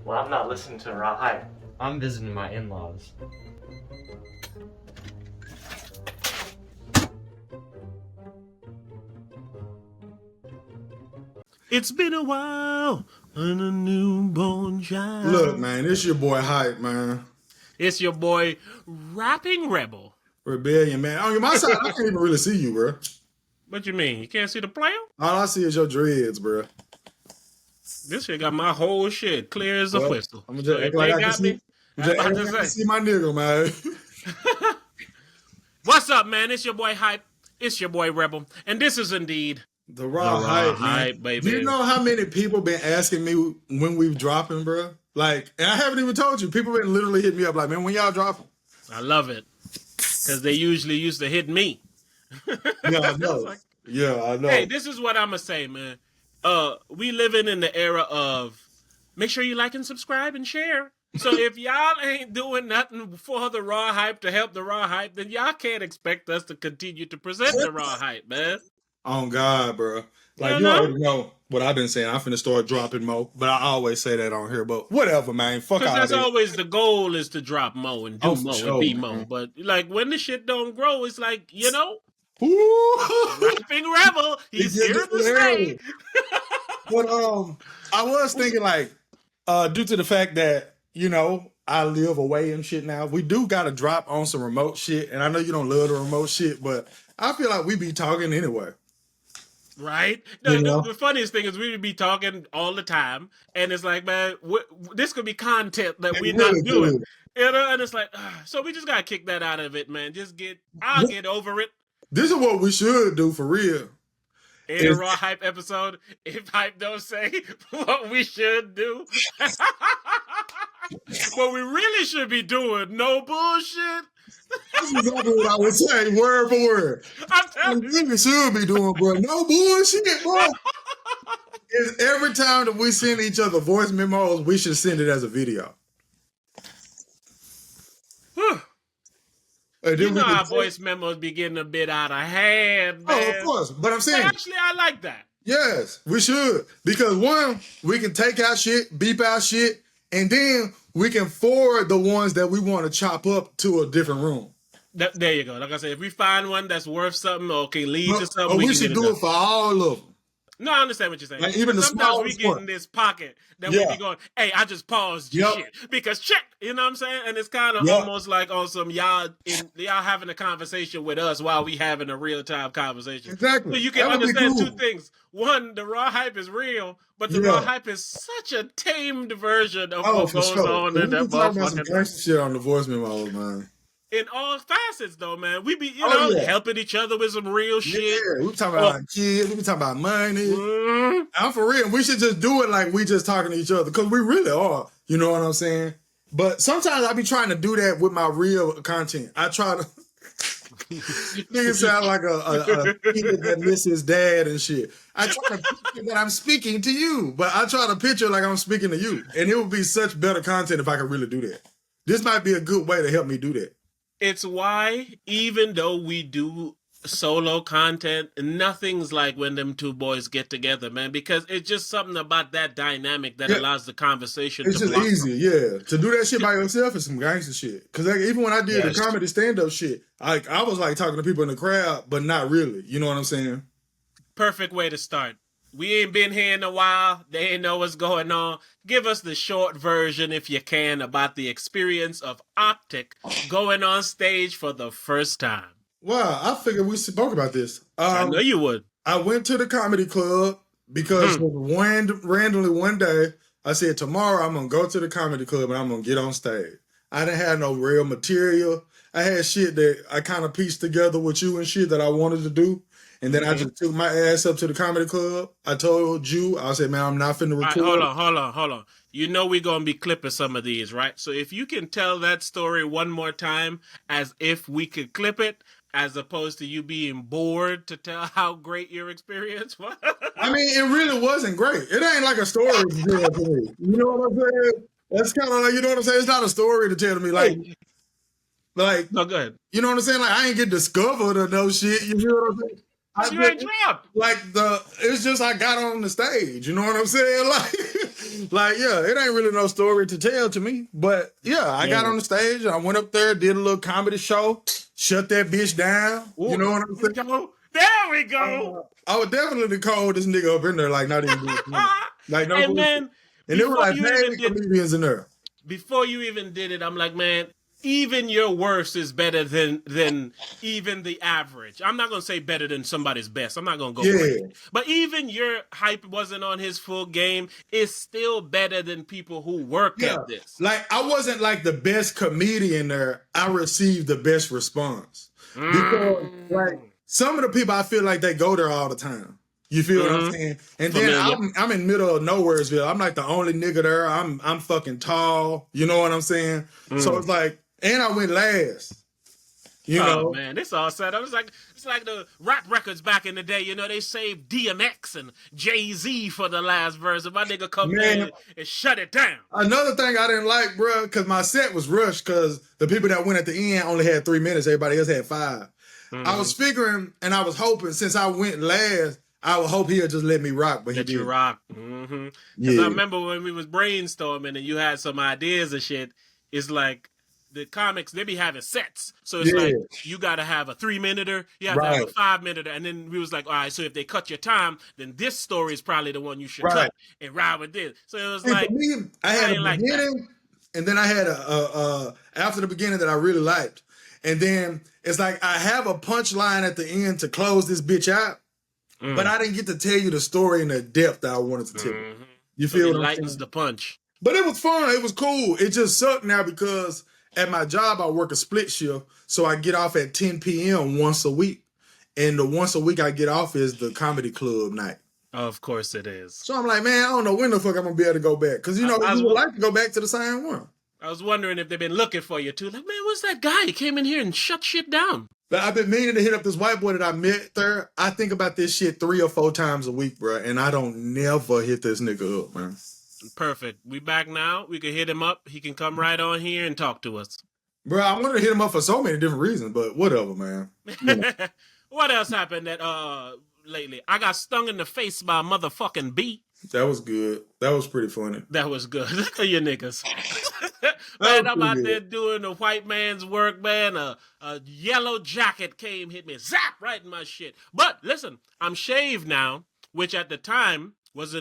Well, I'm not listening to Raw Hype. I'm visiting my in-laws. It's been a while and a newborn child. Look, man, it's your boy Hype, man. It's your boy, Rapping Rebel. Rebellion, man. On my side, I can't even really see you, bro. What you mean? You can't see the player? All I see is your dreads, bro. This shit got my whole shit clear as a whistle. I'm just act like I can see. I'm just act like I can see my nigga, man. What's up, man? It's your boy Hype. It's your boy Rebel, and this is indeed the Raw Hype, man. Baby. Do you know how many people been asking me when we dropping, bro? Like, and I haven't even told you. People been literally hitting me up like, man, when y'all dropping? I love it because they usually used to hit me. Yeah, I know. Yeah, I know. Hey, this is what I'm gonna say, man. We living in the era of make sure you like and subscribe and share. So if y'all ain't doing nothing for the Raw Hype to help the Raw Hype, then y'all can't expect us to continue to present the Raw Hype, man. Oh God, bro. Like you already know what I've been saying. I'm finna start dropping more, but I always say that on here. But whatever, man. Fuck all that. Because that's always the goal is to drop more and do more and be more. But like when the shit don't grow, it's like, you know, Rapping Rebel, he's here to stay. But I was thinking like, due to the fact that, you know, I live away and shit now, we do gotta drop on some remote shit. And I know you don't love the remote shit, but I feel like we be talking anyway. Right? No, the funniest thing is we would be talking all the time, and it's like, man, this could be content that we're not doing. You know, and it's like, so we just gotta kick that out of it, man. I'll get over it. This is what we should do for real. In a Raw Hype episode, if Hype don't say what we should do. What we really should be doing, no bullshit. That's exactly what I was saying, word for word. I'm telling you. We really should be doing, bro. No bullshit, bro. Every time that we send each other voice memos, we should send it as a video. You know our voice memos be getting a bit out of hand, man. Oh, of course. But I'm saying... Actually, I like that. Yes, we should. Because one, we can take our shit, beep our shit, and then we can forward the ones that we want to chop up to a different room. There you go. Like I said, if we find one that's worth something or can lead to something, we should do it for all of them. No, I understand what you're saying. Like even the sometimes we get in this pocket that we be going, hey, I just paused your shit because check, you know what I'm saying? And it's kind of almost like on some y'all having a conversation with us while we having a real time conversation. Exactly. So you can understand two things. One, the Raw Hype is real, but the Raw Hype is such a tamed version of what goes on in that motherfucking some shit on the voice memos, man. In all facets, though, man, we be helping each other with some real shit. Yeah, we talking about kids, we be talking about money. I'm for real. We should just do it like we just talking to each other because we really are. You know what I'm saying? But sometimes I be trying to do that with my real content. I try to. Nigga sound like a kid that misses his dad and shit. I try to picture that I'm speaking to you, but I try to picture like I'm speaking to you, and it would be such better content if I could really do that. This might be a good way to help me do that. It's why, even though we do solo content, nothing's like when them two boys get together, man, because it's just something about that dynamic that allows the conversation to blossom. It's just easy, To do that shit by yourself is some gangster shit. Because like, even when I did the comedy stand-up shit, I was like talking to people in the crowd, but not really. You know what I'm saying? Perfect way to start. We ain't been here in a while. They ain't know what's going on. Give us the short version, if you can, about the experience of Optic going on stage for the first time. Wow, I figured we spoke about this. I know you would. I went to the comedy club because randomly one day, I said, tomorrow I'm going to go to the comedy club and I'm going to get on stage. I didn't have no real material. I had shit that I kind of pieced together with you and shit that I wanted to do. And then I just took my ass up to the comedy club. I told you, I said, man, I'm not finna record. Right, hold on. You know we're going to be clipping some of these, right? So if you can tell that story one more time as if we could clip it, as opposed to you being bored to tell how great your experience was. I mean, it really wasn't great. It ain't like a story to tell to me. You know what I'm saying? That's kind of like, you know what I'm saying? It's not a story to tell to me. Like, no, go ahead. You know what I'm saying? Like, I ain't get discovered or no shit. You know what I'm saying? You ain't dropped. It's just I got on the stage. You know what I'm saying? Like, Like, yeah, it ain't really no story to tell to me. But yeah, I got on the stage, I went up there, did a little comedy show, shut that bitch down. Ooh, you know what I'm saying? there we go. I was definitely the coldest nigga up in there, like not even doing like no Hey bullshit. man, And there were before like you even mad did comedians in there. before you even did it, I'm like, man, even your worst is better than even the average. I'm not gonna say better than somebody's best. I'm not gonna go crazy. But even your hype wasn't on his full game. It's still better than people who work at this. Like I wasn't like the best comedian there. I received the best response. Because like some of the people I feel like they go there all the time. You feel what I'm saying? And then I'm in middle of nowheresville. I'm like the only nigga there. I'm fucking tall. You know what I'm saying? So it's like, and I went last. You know, man, this all set up. It's like the rap records back in the day. You know, they saved DMX and Jay-Z for the last verse. And my nigga come in and shut it down. Another thing I didn't like, bro, because my set was rushed because the people that went at the end only had 3 minutes. Everybody else had 5. I was figuring and I was hoping since I went last, I would hope he'll just let me rock, but he did. You rock. Because I remember when we was brainstorming and you had some ideas and shit, it's like the comics, they be having sets. So it's like, you got to have a 3-minute, you have to have a 5-minute. And then we was like, all right, so if they cut your time, then this story is probably the one you should cut and ride with this. So it was like, me, I had a beginning and then I had a after the beginning that I really liked. And then it's like, I have a punchline at the end to close this bitch out. But I didn't get to tell you the story in the depth that I wanted to tell you. You feel what I'm saying? It lightens the punch. But it was fun. It was cool. It just sucked now because at my job, I work a split shift. So I get off at 10 p.m. once a week. And the once a week I get off is the comedy club night. Of course it is. So I'm like, man, I don't know when the fuck I'm going to be able to go back. Because, you know, you would like to go back to the same one. I was wondering if they've been looking for you too. Like, man, what's that guy? He came in here and shut shit down. But I've been meaning to hit up this white boy that I met there. I think about this shit 3 or 4 times a week, bro. And I don't never hit this nigga up, man. Perfect. We back now. We can hit him up. He can come right on here and talk to us. Bro, I wanted to hit him up for so many different reasons, but whatever, man. Yeah. What else happened that lately? I got stung in the face by a motherfucking bee. That was good. That was pretty funny. That was good. Look at you niggas. Man, I'm out there doing the white man's work, man. A yellow jacket came, hit me, zap, right in my shit. But listen, I'm shaved now, which at the time was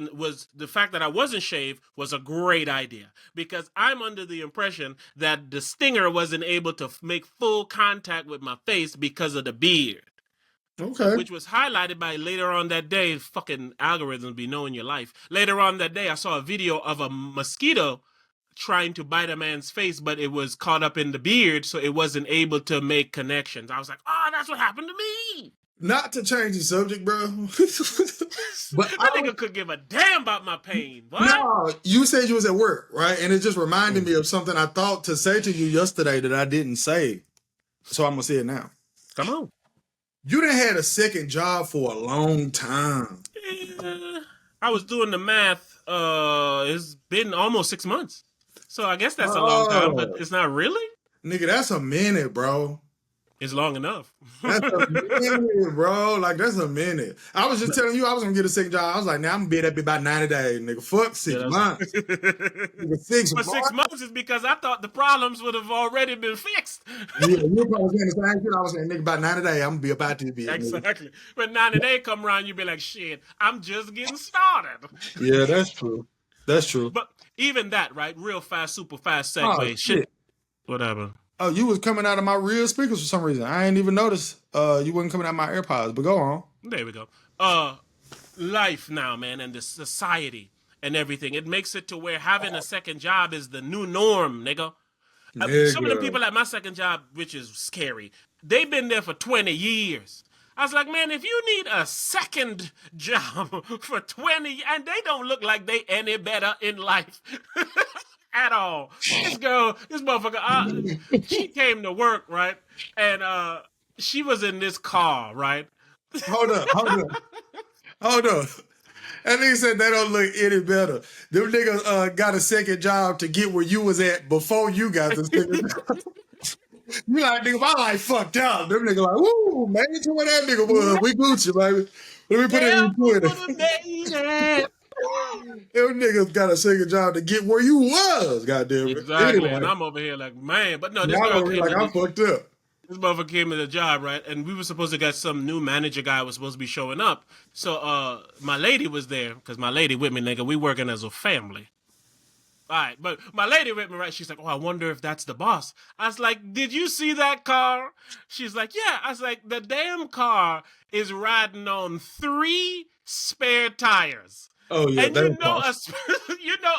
the fact that I wasn't shaved was a great idea. Because I'm under the impression that the stinger wasn't able to make full contact with my face because of the beard. Okay. Which was highlighted by later on that day, fucking algorithms be knowing your life. Later on that day, I saw a video of a mosquito trying to bite a man's face, but it was caught up in the beard, so it wasn't able to make connections. I was like, oh, that's what happened to me. Not to change the subject, bro. But that nigga could give a damn about my pain. What? No, you said you was at work, right? And it just reminded me of something I thought to say to you yesterday that I didn't say. So I'm going to say it now. Come on. You done had a second job for a long time. I was doing the math. It's been almost 6 months. So I guess that's a long time, but it's not really? Nigga, that's a minute, bro. It's long enough. That's a minute, bro. Like, that's a minute. I was just telling you I was going to get a second job. I was like, now I'm going to be at that about 90 days, nigga. Fuck 6 months. Nigga, 6 months. 6 months is because I thought the problems would have already been fixed. Yeah, you probably saying the same shit. I was saying, nigga, about 90 days, I'm going to be about to be. Exactly. Nigga. When 90 days come around, you be like, shit, I'm just getting started. Yeah, that's true. That's true. But even that, right? Real fast, super fast segue. Oh, shit. Whatever. Oh, you was coming out of my real speakers for some reason. I ain't even noticed you wasn't coming out of my AirPods, but go on. There we go. Life now, man, and the society and everything. It makes it to where having a second job is the new norm, nigga. Some of the people at my second job, which is scary, they've been there for 20 years. I was like, man, if you need a second job for 20, and they don't look like they any better in life. At all. This motherfucker, she came to work, right? And she was in this car, right? Hold up. And he said they don't look any better. Them niggas got a second job to get where you was at before you got the second job. You like, nigga, my life fucked up. Them niggas like, woo, man, to where that nigga was. We Gucci, baby. Let me put it in Twitter. Them niggas got a second job to get where you was, goddamn it. Exactly. Anyway, And I'm over here like, man, but no, this now girl I'm came like, to I'm fucked up. this motherfucker came to the job, right? And we were supposed to get some new manager guy was supposed to be showing up. So my lady was there, because my lady with me, nigga, we working as a family. All right, but my lady with me, right? She's like, oh, I wonder if that's the boss. I was like, did you see that car? She's like, yeah. I was like, the damn car is riding on 3 spare tires. Oh yeah, And that's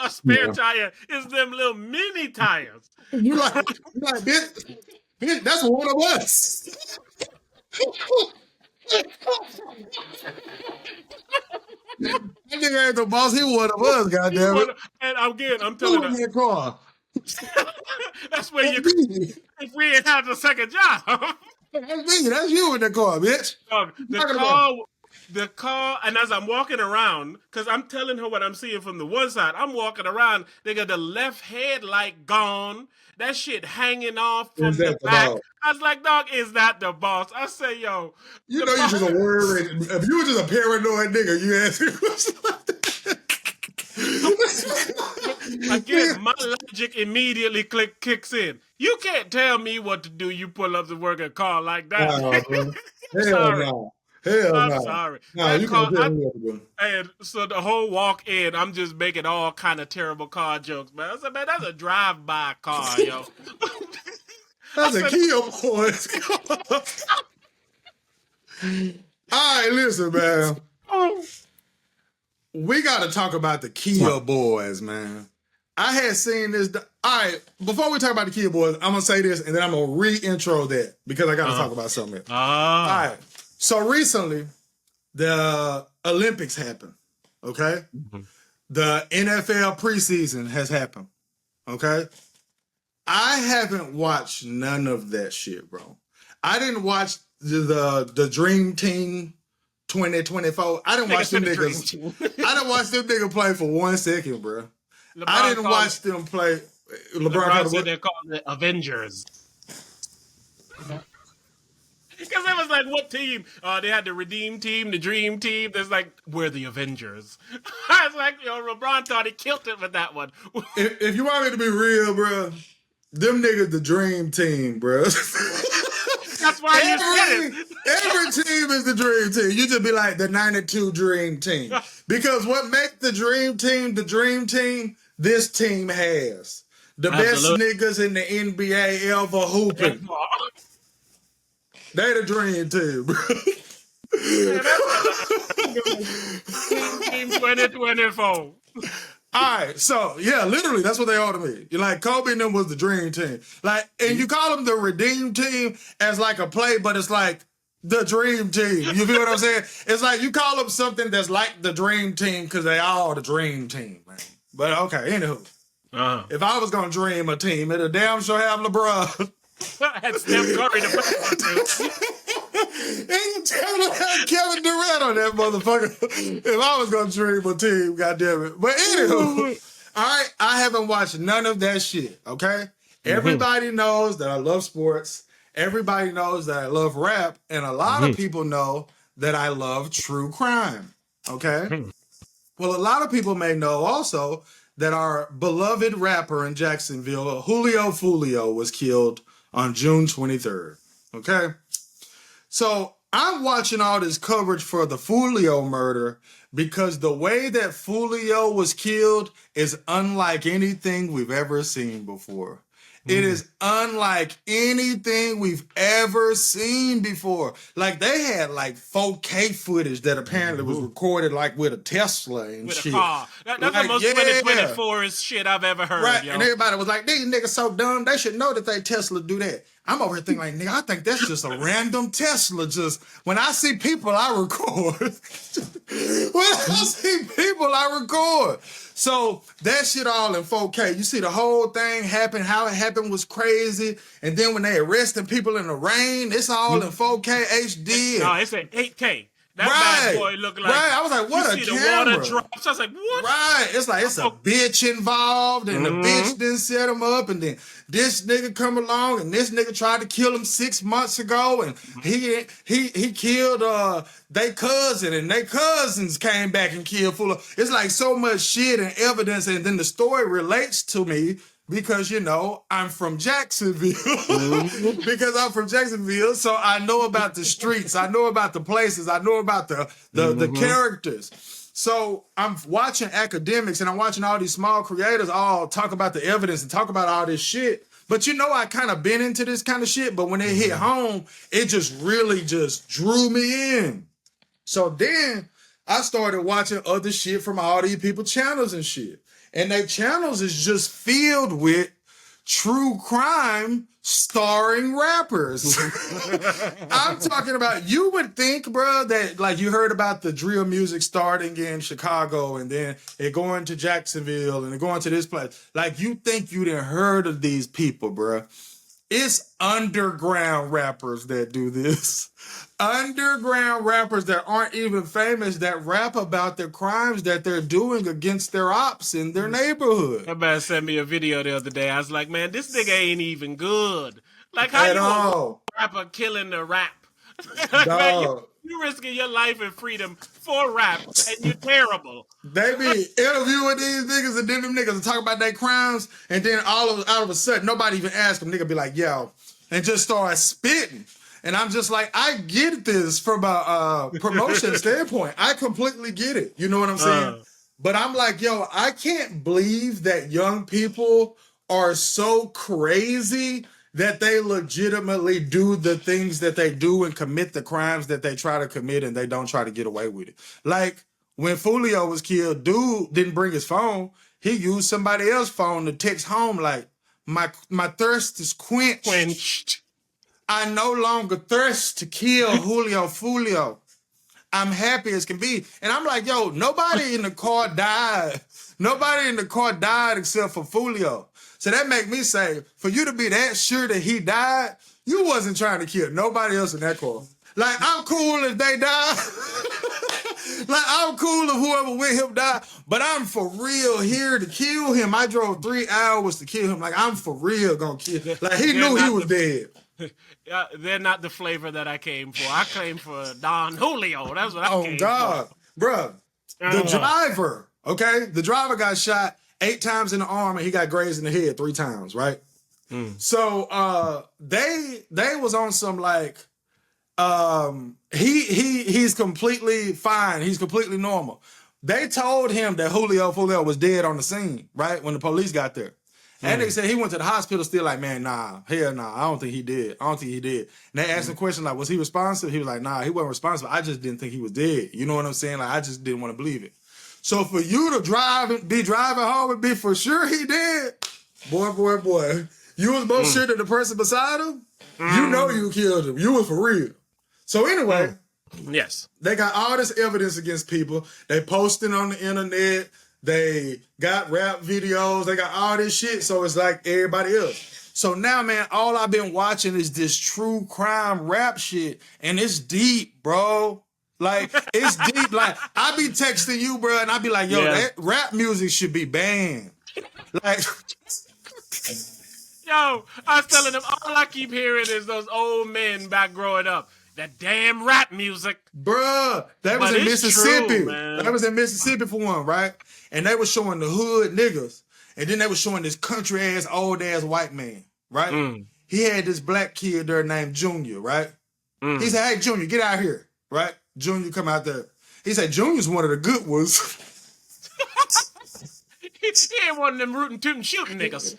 a spare tire is them little mini tires. you like bitch, that's one of us. That nigga ain't the boss, he one of us, goddamn it. And again, I'm Who telling in her, that car? that's where you, That's me. if we ain't had the second job. That's me. That's you in the car, bitch. Dog, the car, and as I'm walking around, because I'm telling her what I'm seeing from the one side, I'm walking around, they got the left headlight gone, that shit hanging off from the back. Boss? I was like, dog, is that the boss? I say, yo. You know, you're just a word. If you were just a paranoid nigga, you ask me questions like that. Again, my logic immediately kicks in. You can't tell me what to do. You pull up to work a car like that. Hell no. Hell I'm no. sorry. No, you can't tell me what to do. And so the whole walk in, I'm just making all kind of terrible car jokes, man. I said, man, that's a drive-by car, yo. That's a Kia boys. All right, listen, man. We got to talk about the Kia boys, man. I had seen this. All right, before we talk about the Kia boys, I'm going to say this, and then I'm going to re-intro that because I got to talk about something else. All right. So recently, the Olympics happened, okay? Mm-hmm. The NFL preseason has happened, okay? I haven't watched none of that shit, bro. I didn't watch the Dream Team 2024. I didn't watch them niggas. I didn't watch them niggas play for 1 second, bro. I didn't watch them play. LeBron said they're called the Avengers. Because it was like, what team? They had the Redeem Team, the Dream Team. There's like, we're the Avengers. I was like, yo, LeBron thought he killed it with that one. If you want me to be real, bro, them niggas the Dream Team, bro. That's why you said it. Every team is the Dream Team. You just be like the 92 Dream Team. Because what makes the Dream Team, this team has. The best niggas in the NBA ever hooping. They the Dream Team, bro. Team 2024. All right, so yeah, literally, that's what they are to me. You're like Kobe and them was the Dream Team, like, and you call them the Redeem Team as like a play, but it's like the Dream Team. You feel what I'm saying? It's like you call them something that's like the Dream Team because they all the Dream Team, man. But okay, anywho, if I was gonna dream a team, it'll damn sure have LeBron. Had Steph Curry to and Kevin Durant on that motherfucker. If I was gonna dream a team, goddamn it. But anywho, all right, I haven't watched none of that shit. Okay, everybody knows that I love sports. Everybody knows that I love rap, and a lot of people know that I love true crime. Okay, well, a lot of people may know also that our beloved rapper in Jacksonville, Julio Fulio, was killed on June 23rd, okay? So I'm watching all this coverage for the Fulio murder because the way that Fulio was killed is unlike anything we've ever seen before. It is unlike anything we've ever seen before. Like, they had like 4K footage that apparently was recorded like with a Tesla and with shit. A car. That's like, the most 2024 shit I've ever heard. Right, yo. And everybody was like, these niggas so dumb, they should know that they Tesla do that. I'm over here thinking like, nigga, I think that's just a random Tesla. Just when I see people, I record. When I see people, I record. So that shit all in 4K. You see the whole thing happen, how it happened was crazy. And then when they arresting people in the rain, it's all in 4K HD. No, it's at 8K. That bad boy looked like. Right. I was like, what you a see camera. The water drops. I was like, what? Right. It's like it's a bitch involved, and the bitch didn't set him up, and then this nigga come along, and this nigga tried to kill him 6 months ago, and he killed they cousin, and they cousins came back and killed Fuller. It's like so much shit and evidence, and then the story relates to me. Because, I'm from Jacksonville. Because I'm from Jacksonville, so I know about the streets. I know about the places. I know about the characters. So I'm watching academics and I'm watching all these small creators all talk about the evidence and talk about all this shit. But I kind of been into this kind of shit. But when it hit home, it just really just drew me in. So then I started watching other shit from all these people channels and shit. And their channels is just filled with true crime starring rappers. I'm talking about, you would think, bro, that like you heard about the drill music starting in Chicago and then it going to Jacksonville and it going to this place. Like you think you didn't heard of these people, bro. It's underground rappers that do this. Underground rappers that aren't even famous that rap about the crimes that they're doing against their ops in their neighborhood. That man sent me a video the other day. I was like, man, this nigga ain't even good. Like, how you a rapper killing the rap? Man, you risking your life and freedom for rap, and you're terrible. They be interviewing these niggas, and then them niggas talk about their crimes, and then out of a sudden, nobody even ask them. Nigga be like, yo, and just start spitting. And I'm just like, I get this from a promotion standpoint. I completely get it. You know what I'm saying? But I'm like, yo, I can't believe that young people are so crazy that they legitimately do the things that they do and commit the crimes that they try to commit and they don't try to get away with it. Like when Fulio was killed, dude didn't bring his phone. He used somebody else's phone to text home like, my thirst is quenched. I no longer thirst to kill Julio Fulio. I'm happy as can be. And I'm like, yo, nobody in the car died. Nobody in the car died except for Fulio. So that make me say, for you to be that sure that he died, you wasn't trying to kill nobody else in that car. Like, I'm cool if they die. Like, I'm cool if whoever with him died. But I'm for real here to kill him. I drove 3 hours to kill him. Like, I'm for real gonna kill him. Like, he knew he was dead. They're not the flavor that I came for. I came for Don Julio. That's what I came for. Oh, God. Bruh, the driver, okay? The driver got shot 8 times in the arm and he got grazed in the head 3 times, right? So they was on some like he's completely fine. He's completely normal. They told him that Julio Fulio was dead on the scene, right? When the police got there. And they said he went to the hospital still like, man, hell nah, I don't think he did. And they asked him a question like, was he responsive? He was like, nah, he wasn't responsive. I just didn't think he was dead. You know what I'm saying? Like, I just didn't want to believe it. So for you to be driving home and be for sure he did, boy, you was most sure that the person beside him, you know you killed him. You was for real. So anyway, yes, they got all this evidence against people. They posting on the internet. They got rap videos. They got all this shit. So it's like everybody else. So now, man, all I've been watching is this true crime rap shit. And it's deep, bro. Like, it's deep. Like, I be texting you, bro, and I be like, yo, that rap music should be banned. Like... Yo, I was telling them, all I keep hearing is those old men back growing up. That damn rap music. Bruh, that was in Mississippi. That was in Mississippi for one, right? And they were showing the hood niggas. And then they were showing this country-ass, old-ass white man, right? He had this black kid there named Junior, right? He said, hey, Junior, get out here, right? Junior come out there. He said, Junior's one of the good ones. He ain't one of them rootin' tootin' shooting niggas.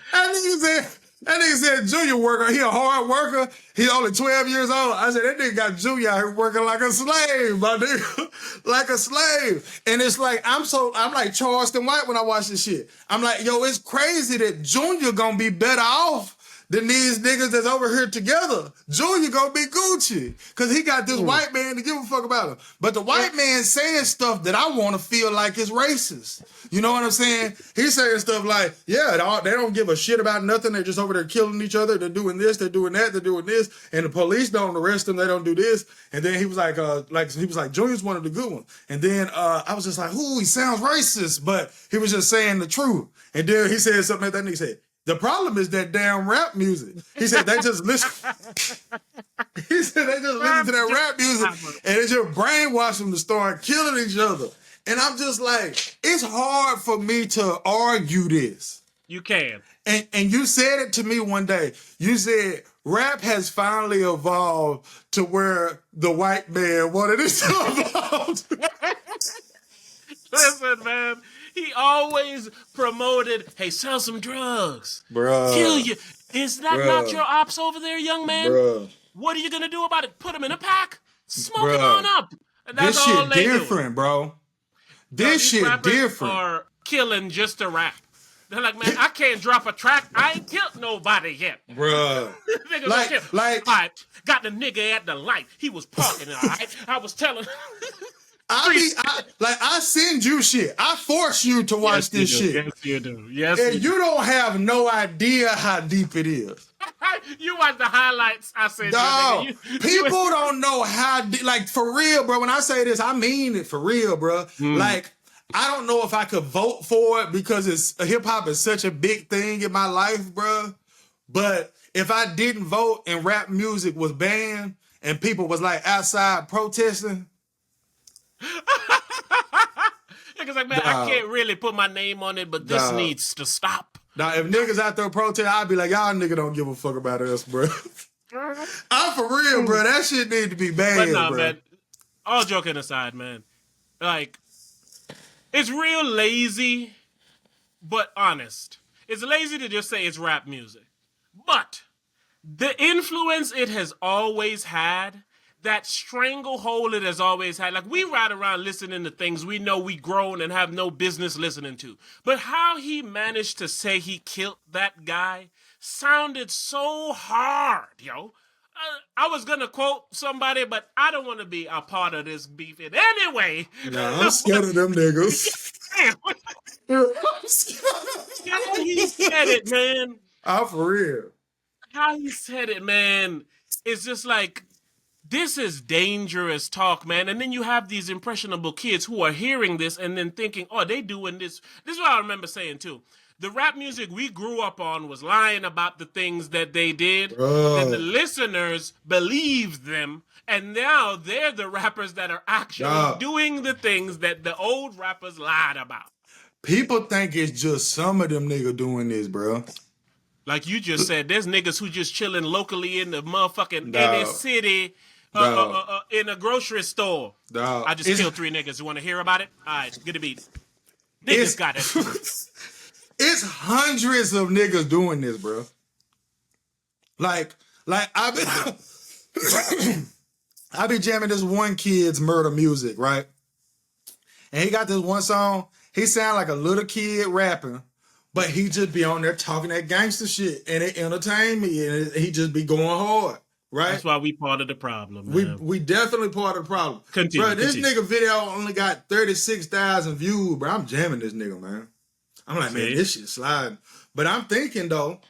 That nigga said Junior worker. He a hard worker. He only 12 years old. I said, that nigga got Junior out here working like a slave, my nigga. Like a slave. And it's like, I'm like Charleston White when I watch this shit. I'm like, yo, it's crazy that Junior gonna be better off than these niggas that's over here together. Junior gonna be Gucci. Cause he got this white man to give a fuck about him. But the white man saying stuff that I want to feel like is racist. You know what I'm saying? He's saying stuff like, yeah, they don't give a shit about nothing. They're just over there killing each other. They're doing this, they're doing that, they're doing this. And the police don't arrest them. They don't do this. And then he was like Junior's one of the good ones. And then I was just like, ooh, he sounds racist. But he was just saying the truth. And then he said something like that, and he said, the problem is that damn rap music. He said they just listen. He said they just listen to that rap music and it just brainwash them to start killing each other. And I'm just like, it's hard for me to argue this. You can. And you said it to me one day. You said rap has finally evolved to where the white man wanted it to evolve. Listen, man. He always promoted, hey, sell some drugs. Bruh. Kill you. Is that not your ops over there, young man? Bruh. What are you going to do about it? Put them in a pack? Smoke them on up. And that's this all shit they different, do. Bro. This shit different. Are killing just to rap. They're like, man, I can't drop a track. I ain't killed nobody yet. Bruh. like, got the nigga at the light. He was parking, all right? I was telling I send you shit. I force you to watch this shit. Yes, you do. Yes, and you don't have no idea how deep it is. You watch the highlights. I said, dog, people don't know how deep. Like, for real, bro. When I say this, I mean it for real, bro. Like, I don't know if I could vote for it because hip hop is such a big thing in my life, bro. But if I didn't vote and rap music was banned and people was like outside protesting. Because like, man, I can't really put my name on it, but this needs to stop. Now, if niggas out there protest, I'd be like, y'all nigga don't give a fuck about us, bro. I'm for real, bro. That shit need to be banned, bro. Man, all joking aside, man, like, it's real lazy, but honest. It's lazy to just say it's rap music. But the influence it has always had, that stranglehold it has always had. Like, we ride around listening to things we know we grown and have no business listening to. But how he managed to say he killed that guy sounded so hard, yo. I was going to quote somebody, but I don't want to be a part of this beef in any way. Nah, I'm scared of them niggas. How he said it, man. I'm for real. How he said it, man. It's just like, this is dangerous talk, man. And then you have these impressionable kids who are hearing this and then thinking, oh, they doing this. This is what I remember saying, too. The rap music we grew up on was lying about the things that they did. And the listeners believed them. And now they're the rappers that are actually doing the things that the old rappers lied about. People think it's just some of them niggas doing this, bro. Like you just said, there's niggas who just chilling locally in the motherfucking inner city. In a grocery store. I just killed 3 niggas. You want to hear about it? All right, get a beat. Niggas got it. It's hundreds of niggas doing this, bro. Like I be jamming this one kid's murder music, right? And he got this one song. He sound like a little kid rapping, but he just be on there talking that gangster shit, and it entertain me, and he just be going hard. Right? That's why we part of the problem, man. We definitely part of the problem. Bro, this nigga video only got 36,000 views, bro. I'm jamming this nigga, man. I'm like, man, this shit sliding. But I'm thinking, though,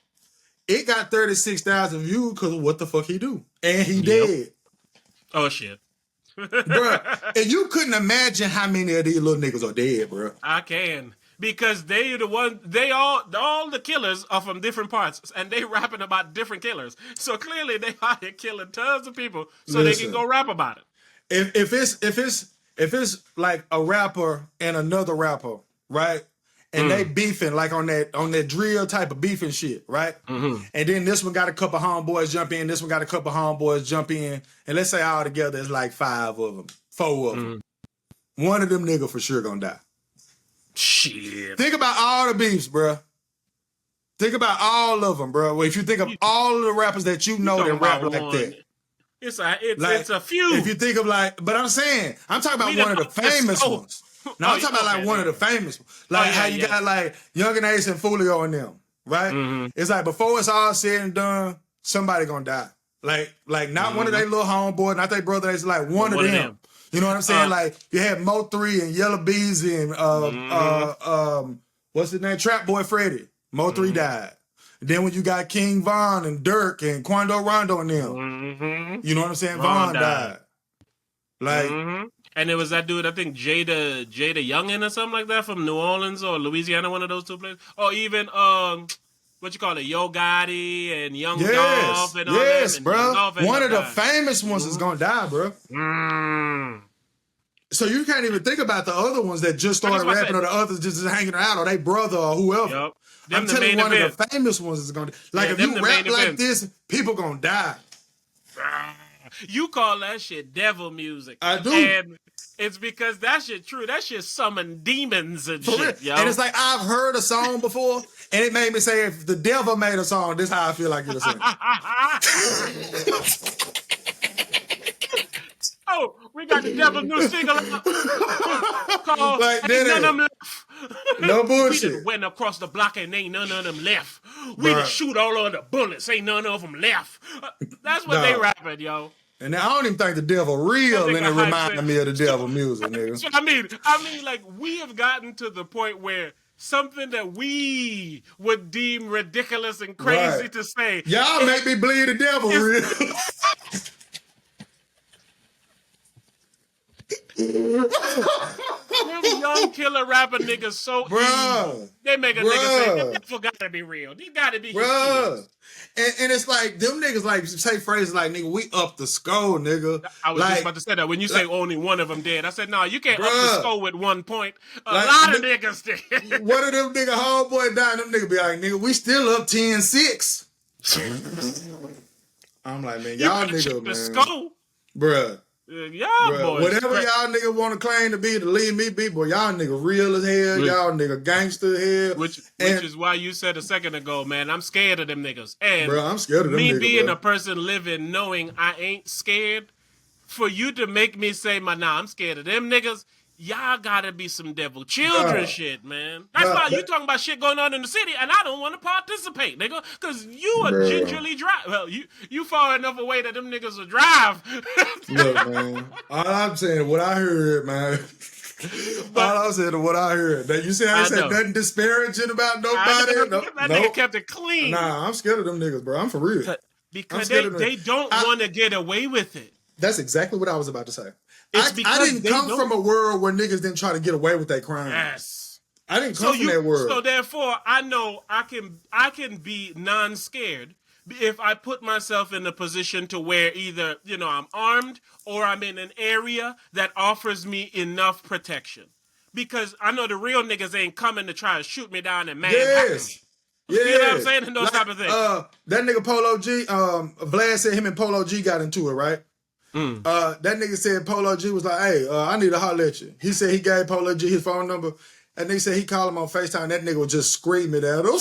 it got 36,000 views because of what the fuck he do. And he dead. Oh, shit. Bro, and you couldn't imagine how many of these little niggas are dead, bro. I can. Because they all the killers are from different parts, and they rapping about different killers. So clearly they are killing tons of people, so they can go rap about it. If it's like a rapper and another rapper, right? And they beefing like on that drill type of beefing shit, right? And then this one got a couple homeboys jump in, this one got a couple homeboys jump in, and let's say all together it's like 5 of them, 4 of them. One of them nigga for sure gonna die. Shit. Think about all the beefs, bro. Think about all of them, bro. If you think of all of the rappers that you know that rap like that. It's a few. If you think of but I'm saying, I'm talking about one of the famous ones. No, I'm talking about one of the famous ones. Like how you got like Young and Ace and Foolio and them. right? Mm-hmm. It's like before it's all said and done, somebody gonna die. Like not one of their little homeboy, not their brother. It's like one of them. You know what I'm saying? Like you had Mo 3 and Yellow Beezy and what's his name? Trap Boy Freddy. Mo 3 died. Then when you got King Von and Dirk and Quando Rondo and them, you know what I'm saying? Von died. Like, and it was that dude, I think Jada Youngin or something like that from New Orleans or Louisiana, one of those two places, or even what you call it, Yo Gotti and Young Dolph and all that. Yes, bro. One of the famous ones is gonna die, bro. So you can't even think about the other ones that just started rapping, or the others just hanging out, or they brother or whoever. Yep. I'm telling you, one of the famous ones is gonna like if you rap like this, people gonna die. You call that shit devil music. I do. And it's because that shit true. That shit summon demons and shit, yo. And it's like I've heard a song before, and it made me say, if the devil made a song, this is how I feel like it'll sing. Oh, we got the devil's new single called like, Ain't None of Them Left. No bullshit. We done went across the block and ain't none of them left. We done shoot all of the bullets, ain't none of them left. That's what they rapping, yo. And I don't even think the devil real, and it reminded me of the devil music, nigga. So, I mean, like, we have gotten to the point where something that we would deem ridiculous and crazy to say. Y'all make me believe the devil real. Them young killer rapper niggas so easy. They make a nigga say, "This gotta be real. These gotta be bruh." And it's like them niggas like say phrases like, "Nigga, we up the score, nigga." I was like, just about to say that when you say only one of them dead. I said, "No, you can't up the score with 1 point." A lot of niggas did. One of them nigga homeboy died. Them nigga be like, "Nigga, we still up 10-6." I'm like, man, y'all nigga, man, score, bruh. Y'all boys, whatever y'all nigga want to claim to be, to leave me be, boy, y'all nigga real as hell, y'all nigga gangster as hell. Which is why you said a second ago, man, I'm scared of them niggas. And bro, I'm scared of them niggas. Me being a person living knowing I ain't scared, for you to make me say, I'm scared of them niggas, y'all gotta be some devil children shit, man. That's why you talking about shit going on in the city, and I don't want to participate, nigga, because you are gingerly drive. Well, you far enough away that them niggas will drive. Look, man, all I'm saying, what I heard, man. All I'm saying is what I heard. That you see how I said nothing disparaging about nobody? That nigga kept it clean. Nah, I'm scared of them niggas, bro. I'm for real. Because they don't want to get away with it. That's exactly what I was about to say. I didn't come from a world where niggas didn't try to get away with their crimes. Yes. I didn't come from that world. So therefore, I know I can be non-scared if I put myself in a position to where either, I'm armed or I'm in an area that offers me enough protection. Because I know the real niggas ain't coming to try to shoot me down and manhandle me. Yeah. You know what I'm saying? And those type of things. That nigga Polo G, Vlad said him and Polo G got into it, right? That nigga said Polo G was like, "Hey, I need to holler at you." He said he gave Polo G his phone number, and they said he called him on FaceTime. That nigga was just screaming at him.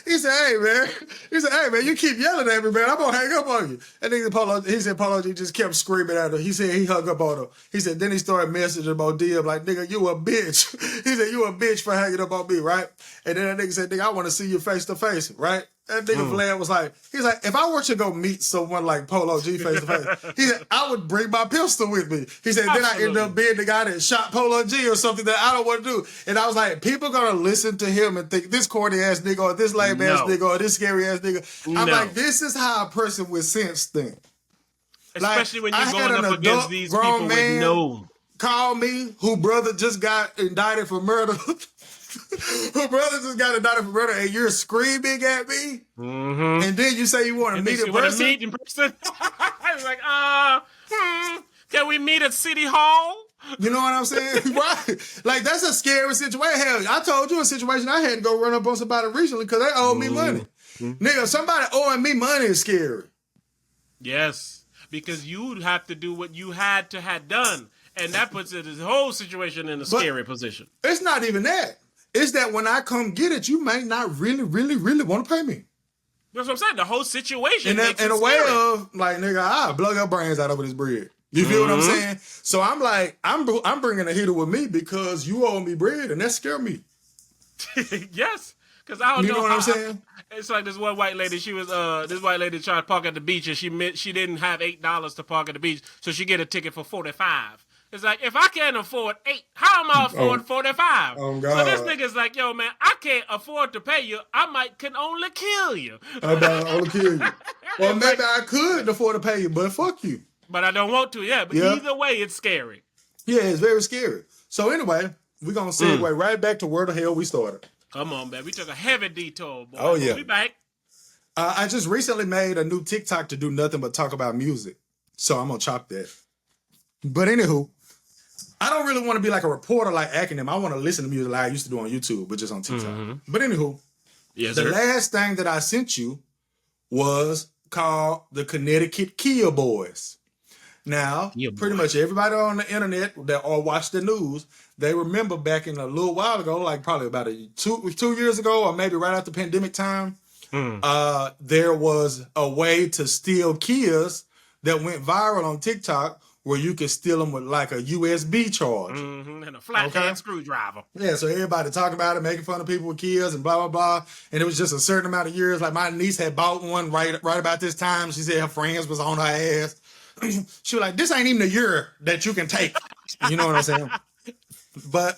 He said, "Hey man, you keep yelling at me, man. I'm gonna hang up on you." And he said Polo G just kept screaming at him. He said he hung up on him. He said then he started messaging about DM like, "Nigga, you a bitch." He said, "You a bitch for hanging up on me, right?" And then that nigga said, "Nigga, I want to see you face to face, right?" That nigga Vlad was like, he's like, if I were to go meet someone like Polo G face to face, he said, I would bring my pistol with me. He said, then I end up being the guy that shot Polo G or something that I don't want to do. And I was like, people gonna listen to him and think this corny ass nigga or this lame ass nigga or this scary ass nigga. I'm like, this is how a person with sense think. Especially when you're going up against these people with no. Call me, who brother just got indicted for murder. Her brother just got indicted for murder, and you're screaming at me, and then you say you want to meet in person. I was like, can we meet at City Hall? You know what I'm saying? Right? Like that's a scary situation. Hell, I told you a situation I had to go run up on somebody recently because they owed me money. Nigga, somebody owing me money is scary. Yes, because you have to do what you had done, and that puts the whole situation in a scary position. It's not even that. It's that when I come get it, you may not really, really, really want to pay me. That's what I'm saying. The whole situation in a way of, like, nigga, I'll blow your brains out over this bread. You feel what I'm saying? So I'm like, I'm bringing a heater with me because you owe me bread, and that scared me. Yes, because I don't You know what I'm saying? It's like this one white lady. She was this white lady tried to park at the beach, and she didn't have $8 to park at the beach, so she get a ticket for 45. It's like, if I can't afford 8, how am I afford 45? Oh, So God. this nigga's like, yo, man, I can't afford to pay you. Can only kill you. I'll only kill you. Well, maybe I could afford to pay you, but fuck you. But I don't want to, yeah. But either way, it's scary. Yeah, it's very scary. So anyway, we're going to segue right back to where the hell we started. Come on, man. We took a heavy detour, boy. Oh, yeah. We back. I just recently made a new TikTok to do nothing but talk about music. So I'm going to chop that. But anywho, I don't really want to be like a reporter like Acronym. I want to listen to music like I used to do on YouTube, but just on TikTok. But anywho, yes, the sir. last thing that I sent you was called the Connecticut Kia Boys. Now, pretty much everybody on the internet that or watch the news, they remember back in a little while ago, like probably about 2 years ago, or maybe right after pandemic time, there was a way to steal Kias that went viral on TikTok, where you could steal them with like a USB charge. And a flathead screwdriver. Yeah, so everybody talking about it, making fun of people with Kias and blah, blah, blah. And it was just a certain amount of years. Like my niece had bought one right about this time. She said her friends was on her ass. She was like, this ain't even a year that you can take. You know what I'm saying? But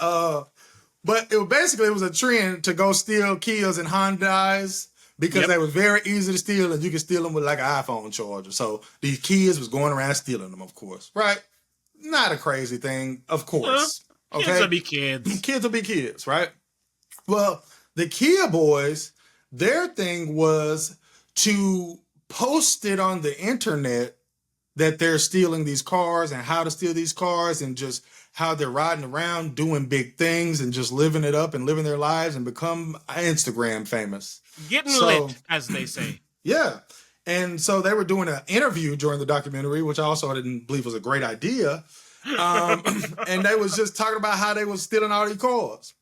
it was a trend to go steal Kias and Hyundais, because they were very easy to steal, and you could steal them with like an iPhone charger. So these kids was going around stealing them, of course. Right? Not a crazy thing, of course. Okay? Kids will be kids. Kids will be kids, right? Well, the Kia Boys, their thing was to post it on the internet that they're stealing these cars and how to steal these cars and just how they're riding around doing big things and just living it up and living their lives and become Instagram famous. Getting lit, as they say. Yeah. And so they were doing an interview during the documentary, which I also didn't believe was a great idea. And they was just talking about how they was stealing all these cars.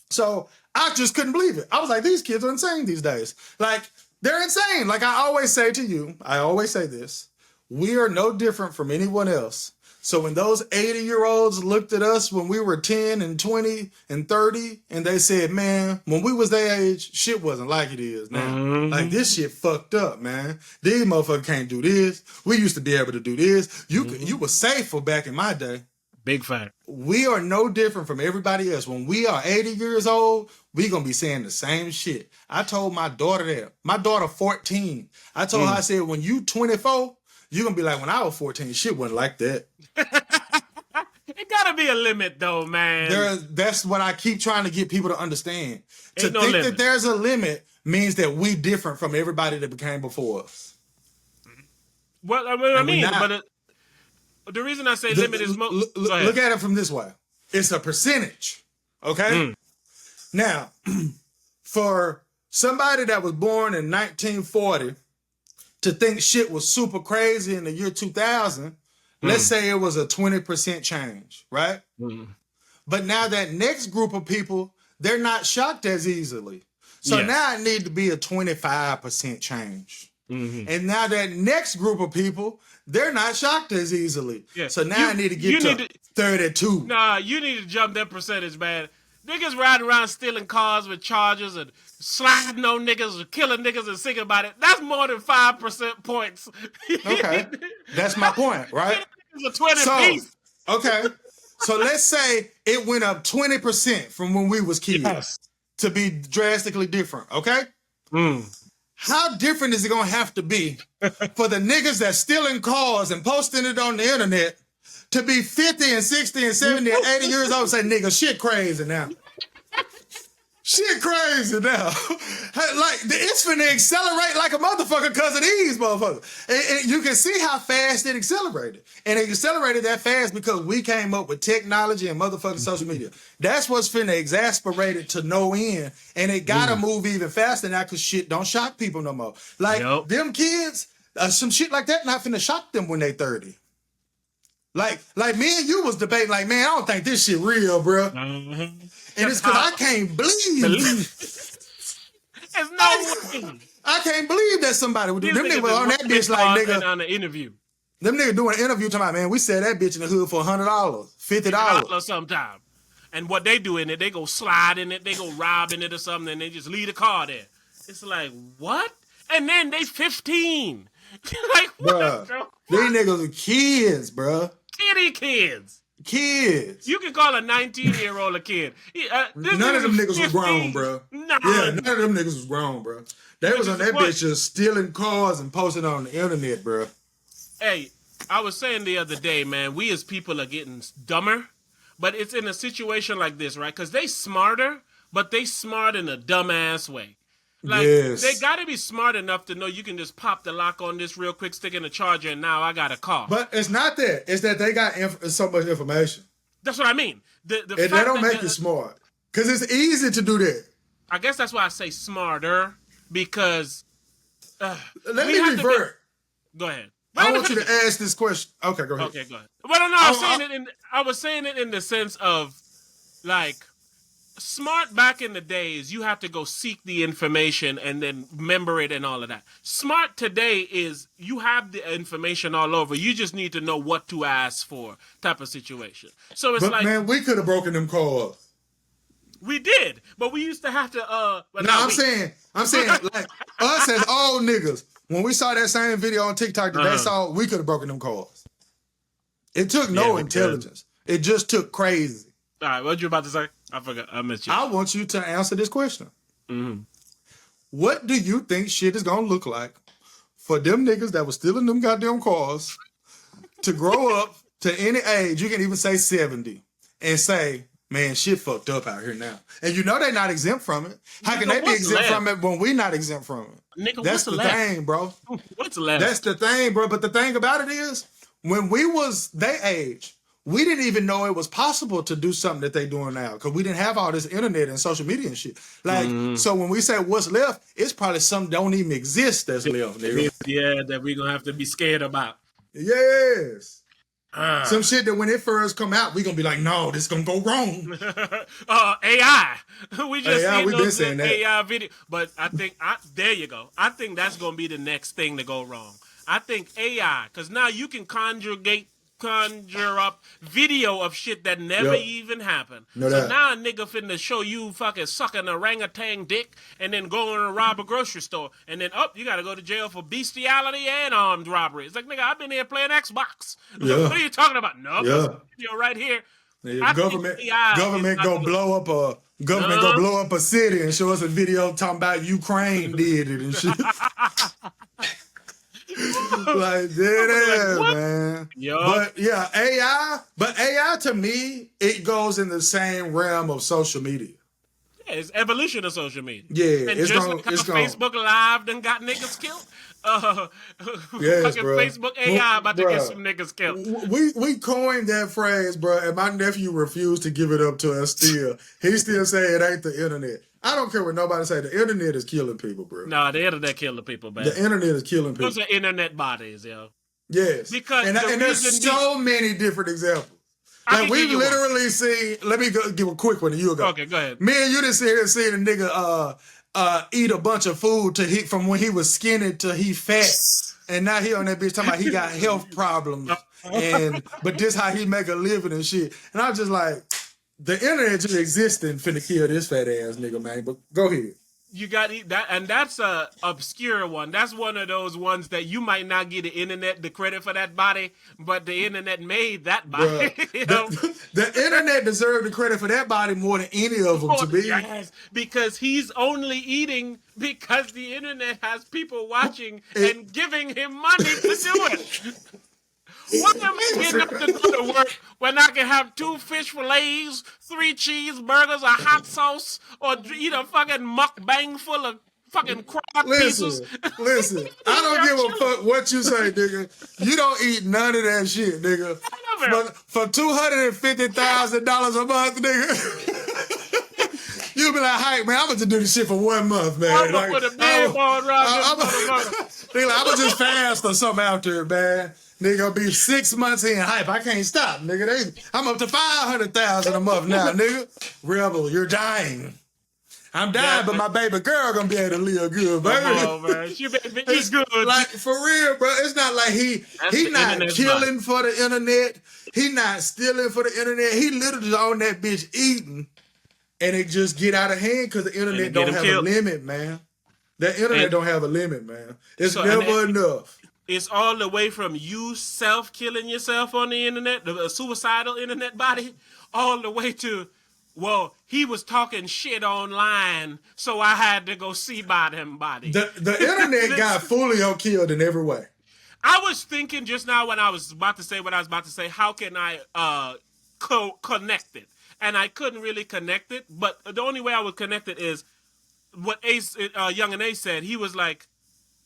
So I just couldn't believe it. I was like, these kids are insane these days. Like, they're insane. Like I always say to you, I always say this, we are no different from anyone else. So when those 80-year-olds looked at us when we were 10 and 20 and 30, and they said, man, when we was their age, shit wasn't like it is now. Like, this shit fucked up, man. These motherfuckers can't do this. We used to be able to do this. You were safer back in my day. Big fact. We are no different from everybody else. When we are 80 years old, we going to be saying the same shit. I told my daughter that. My daughter 14. I told her, I said, when you 24, you're going to be like, when I was 14, shit wasn't like that. It got to be a limit, though, man. That's what I keep trying to get people to understand. To no think limit. that there's a limit means that we different from everybody that became before us. Well, I mean, the reason I say limit is... Look at it from this way. It's a percentage, okay? Now, for somebody that was born in 1940... to think shit was super crazy in the year 2000, let's say it was a 20% change, right? But now that next group of people, they're not shocked as easily. So now it need to be a 25% change. And now that next group of people, they're not shocked as easily. Yeah. So now I need to get to 32. Nah, you need to jump that percentage, man. Niggas riding around stealing cars with chargers and sliding on niggas or killing niggas and singing about it. That's more than 5% points. Okay. That's my point, right? It's a 20 piece. Okay. So let's say it went up 20% from when we was kids to be drastically different, okay? How different is it going to have to be for the niggas that's stealing cars and posting it on the internet to be 50 and 60 and 70 and 80 years old and say, nigga, shit crazy now. Shit crazy now. Like, it's finna accelerate like a motherfucker because of these motherfuckers. And you can see how fast it accelerated. And it accelerated that fast because we came up with technology and motherfucking social media. That's what's finna exasperate it to no end. And it gotta move even faster now because shit don't shock people no more. Like, them kids, some shit like that not finna shock them when they 30. Like me and you was debating, like, man, I don't think this shit real, bro. And it's because I can't believe. There's no way. I can't believe that somebody would do. Them niggas on that bitch like, nigga. On the interview. Them niggas doing an interview talking about, man, we sell that bitch in the hood for $100, $50. Sometime. And what they do in it, they go slide in it, they go rob in it or something, and they just leave the car there. It's like, what? And then they 15. Like, what? Bruh, these niggas are kids, bruh. Kitty kids. Kids. You can call a 19-year-old a kid. None of them niggas was grown, bruh. None. Yeah, none of them niggas was grown, bruh. They was on that bitch just stealing cars and posting on the internet, bruh. Hey, I was saying the other day, man, we as people are getting dumber, but it's in a situation like this, right? Because they smarter, but they smart in a dumbass way. Like, yes. They got to be smart enough to know you can just pop the lock on this real quick, stick in the charger, and now I got a car. But it's not that. It's that they got so much information. That's what I mean. And they don't make you smart. Because it's easy to do that. I guess that's why I say smarter, because... Let me revert. Go ahead. I want you to ask this question. Okay, go ahead. Okay, go ahead. Well, no, I was saying it in the sense of, like... Smart back in the days, you have to go seek the information and then remember it and all of that. Smart today is you have the information all over. You just need to know what to ask for type of situation. So it's man, we could have broken them cars. We did, but we used to have to. I'm saying, like us as old niggas, when we saw that same video on TikTok that they saw, we could have broken them cars. It took no intelligence. It just took crazy. All right, what you about to say? I forgot. I missed you. I want you to answer this question. Mm-hmm. What do you think shit is gonna look like for them niggas that was stealing them goddamn cars to grow up to any age, you can even say 70, and say, man, shit fucked up out here now. And you know they're not exempt from it. How can they be exempt from it when we not exempt from it? Nigga, that's the thing, bro. What's left? That's the thing, bro. But the thing about it is, when we was their age, we didn't even know it was possible to do something that they doing now because we didn't have all this internet and social media and shit. Like, so when we say what's left, it's probably something don't even exist that's left. Nigga. Yeah, that we're going to have to be scared about. Yes. Some shit that when it first come out, we going to be like, no, this going to go wrong. AI. We just AI, seen we been saying that. AI video. But I think, there you go. I think that's going to be the next thing to go wrong. I think AI, because now you can conjure up video of shit that never even happened. So now a nigga finna show you fucking sucking orangutan dick and then going and rob a grocery store and then you gotta go to jail for bestiality and armed robbery. It's like, nigga, I've been here playing Xbox. What are you talking about? No, video right here. Government gonna blow up a city and show us a video talking about Ukraine did it and shit. Like dead ass, man. But yeah, AI to me, it goes in the same realm of social media. Yeah, it's evolution of social media. Yeah, and Facebook Live done got niggas killed. Yes, bro. Facebook AI about to get some niggas killed. We coined that phrase, bro, and my nephew refused to give it up to us still. He still say it ain't the internet. I don't care what nobody say. The internet is killing people, bro. Nah, the internet killing people, man. The internet is killing people. Those are internet bodies, yo. Yes. Because and there's so many different examples. Like we've literally seen. Let me give a quick one to you ago. Okay, go ahead. Me and you didn't see a nigga eat a bunch of food from when he was skinny to he fat, and now he on that bitch talking about he got health problems, but this how he make a living and shit. And I was just like, the internet just existing finna kill this fat ass nigga, man. But go ahead. You got that, and that's a obscure one. That's one of those ones that you might not get the internet the credit for that body, but the internet made that body. You know? The internet deserved the credit for that body more than any of them to be. Yes, because he's only eating because the internet has people watching and giving him money to do it. Why am I getting up to go to work when I can have 2 fish fillets, 3 cheeseburgers, a hot sauce, or eat a fucking mukbang full of fucking crab pieces? Listen, I don't give a fuck what you say, nigga. You don't eat none of that shit, nigga. For $250,000 a month, nigga. You be like, hey, man, I'm going to do this shit for 1 month, man. I'm going to put a bed ball around this motherfucker. I'm going to just fast or something out there, man. Nigga, be 6 months in hype. I can't stop, nigga. I'm up to $500,000 a month now, nigga. Rebel, you're dying. I'm dying, but my baby girl gonna be able to live good, baby. Come on, man. She it's good. Like, for real, bro. It's not like he not killing for the internet. He not stealing for the internet. He literally on that bitch eating, and it just get out of hand because the internet don't have a limit, man. The internet don't have a limit, man. It's never enough. It's all the way from you self-killing yourself on the internet, the suicidal internet body, all the way to, well, he was talking shit online, so I had to go see about him body. The internet got Fulio killed in every way. I was thinking just now when I was about to say what I was about to say, how can I connect it? And I couldn't really connect it, but the only way I would connect it is what Young and Ace said. He was like,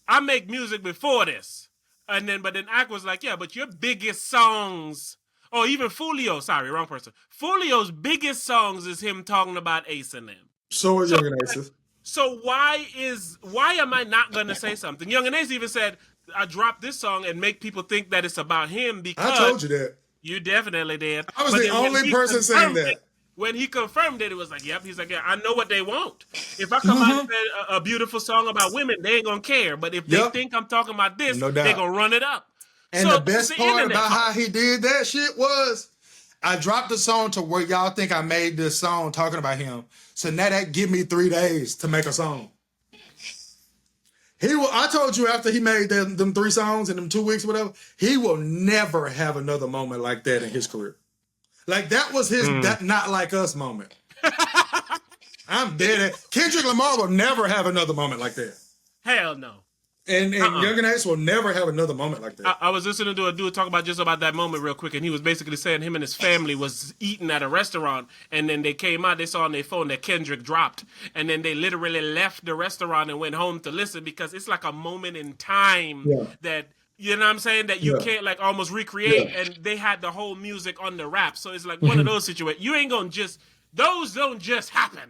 I make music before this. But then Ak was like, yeah, but your biggest songs, or even Fulio, sorry, wrong person. Fulio's biggest songs is him talking about Ace and them. So is Young and Ace. So why am I not going to say something? Young and Ace even said, I dropped this song and make people think that it's about him because... I told you that. You definitely did. I was the only person saying that. When he confirmed it, it was like, yep. He's like, yeah, I know what they want. If I come out and say a beautiful song about women, they ain't going to care. But if they think I'm talking about this, they're going to run it up. And the best part about how he did that shit was I dropped the song to where y'all think I made this song talking about him. So now that give me 3 days to make a song. I told you after he made them 3 songs in them 2 weeks, whatever, he will never have another moment like that in his career. Like, that was his not like us moment. I'm dead. Kendrick Lamar will never have another moment like that. Hell no. And Young and Ace will never have another moment like that. I was listening to a dude talk about that moment real quick, and he was basically saying him and his family was eating at a restaurant, and then they came out, they saw on their phone that Kendrick dropped, and then they literally left the restaurant and went home to listen because it's like a moment in time that... You know what I'm saying? That you can't like almost recreate, and they had the whole music on the rap. So it's like one of those situations. You ain't gonna those don't just happen.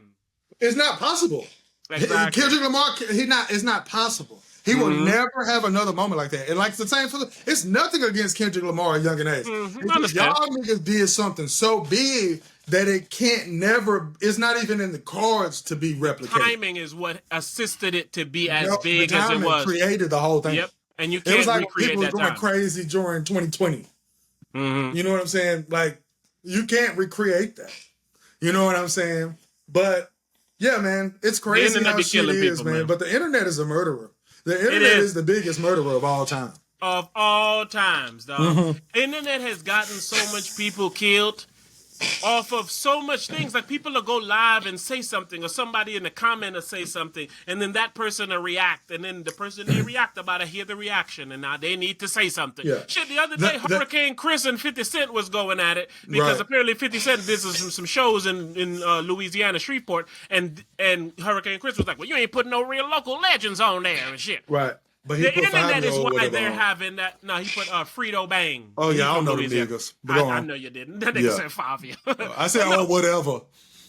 It's not possible. Exactly. Kendrick Lamar, it's not possible. He will never have another moment like that. And like the same it's nothing against Kendrick Lamar or Young and Ace. Y'all niggas did something so big that it can't it's not even in the cards to be replicated. Timing is what assisted it to be as big as it was. Created the whole thing. Yep. And you can't it was like recreate people that were going time. crazy during 2020. You know what I'm saying? Like, you can't recreate that. You know what I'm saying? But, yeah, man, it's crazy how shit is, man. But the internet is a murderer. The internet is the biggest murderer of all time. Of all times, dog. Internet has gotten so much people killed off of so much things. Like, people will go live and say something, or somebody in the comment will say something, and then that person will react, and then the person they react about to hear the reaction, and now they need to say something. Shit, the other day, Hurricane Chris and 50 Cent was going at it, because apparently 50 Cent did some shows in Louisiana, Shreveport, and Hurricane Chris was like, well, you ain't putting no real local legends on there and shit. Right. But the internet is why they're having that. No, he put Frito Bang. Oh, yeah, I don't know the niggas. I know you didn't. That nigga said Fabio. I said, whatever.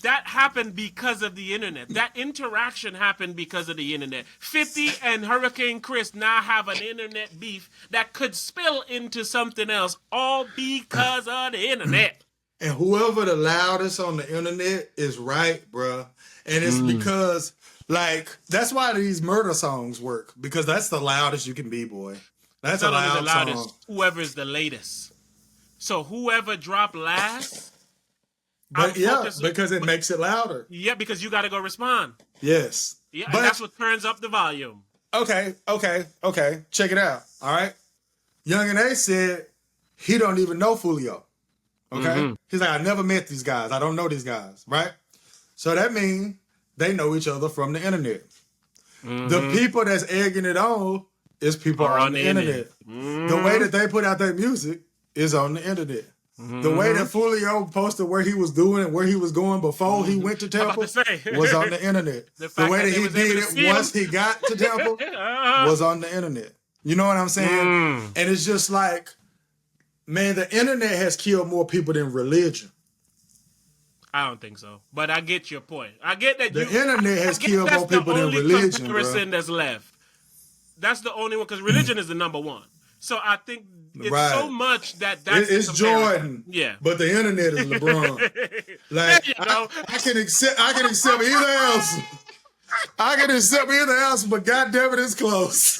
That happened because of the internet. That interaction happened because of the internet. 50 and Hurricane Chris now have an internet beef that could spill into something else, all because of the internet. And whoever the loudest on the internet is right, bruh. And it's because... Like, that's why these murder songs work, because that's the loudest you can be, boy. That's a loud song. Whoever's the latest. So whoever dropped last. But because it makes it louder. Yeah, because you got to go respond. Yes. Yeah, and that's what turns up the volume. Okay. Check it out. All right. Young and Ace said he don't even know Fulio. Okay. He's like, I never met these guys. I don't know these guys. Right. So that means they know each other from the internet. The people that's egging it on is people on the internet. The way that they put out their music is on the internet. The way that Fulio posted where he was doing and where he was going before he went to Temple was on the internet. The way that he did it once he got to Temple was on the internet. You know what I'm saying? And it's just like, man, the internet has killed more people than religion. I don't think so, but I get your point. I get that the internet has killed more people than religion, bro. That's left. That's the only one, because religion is the number one. So I think it's so much that's it's Jordan, but the internet is LeBron. Like I can accept either else. I can accept me in the house, but goddamn it, it's close.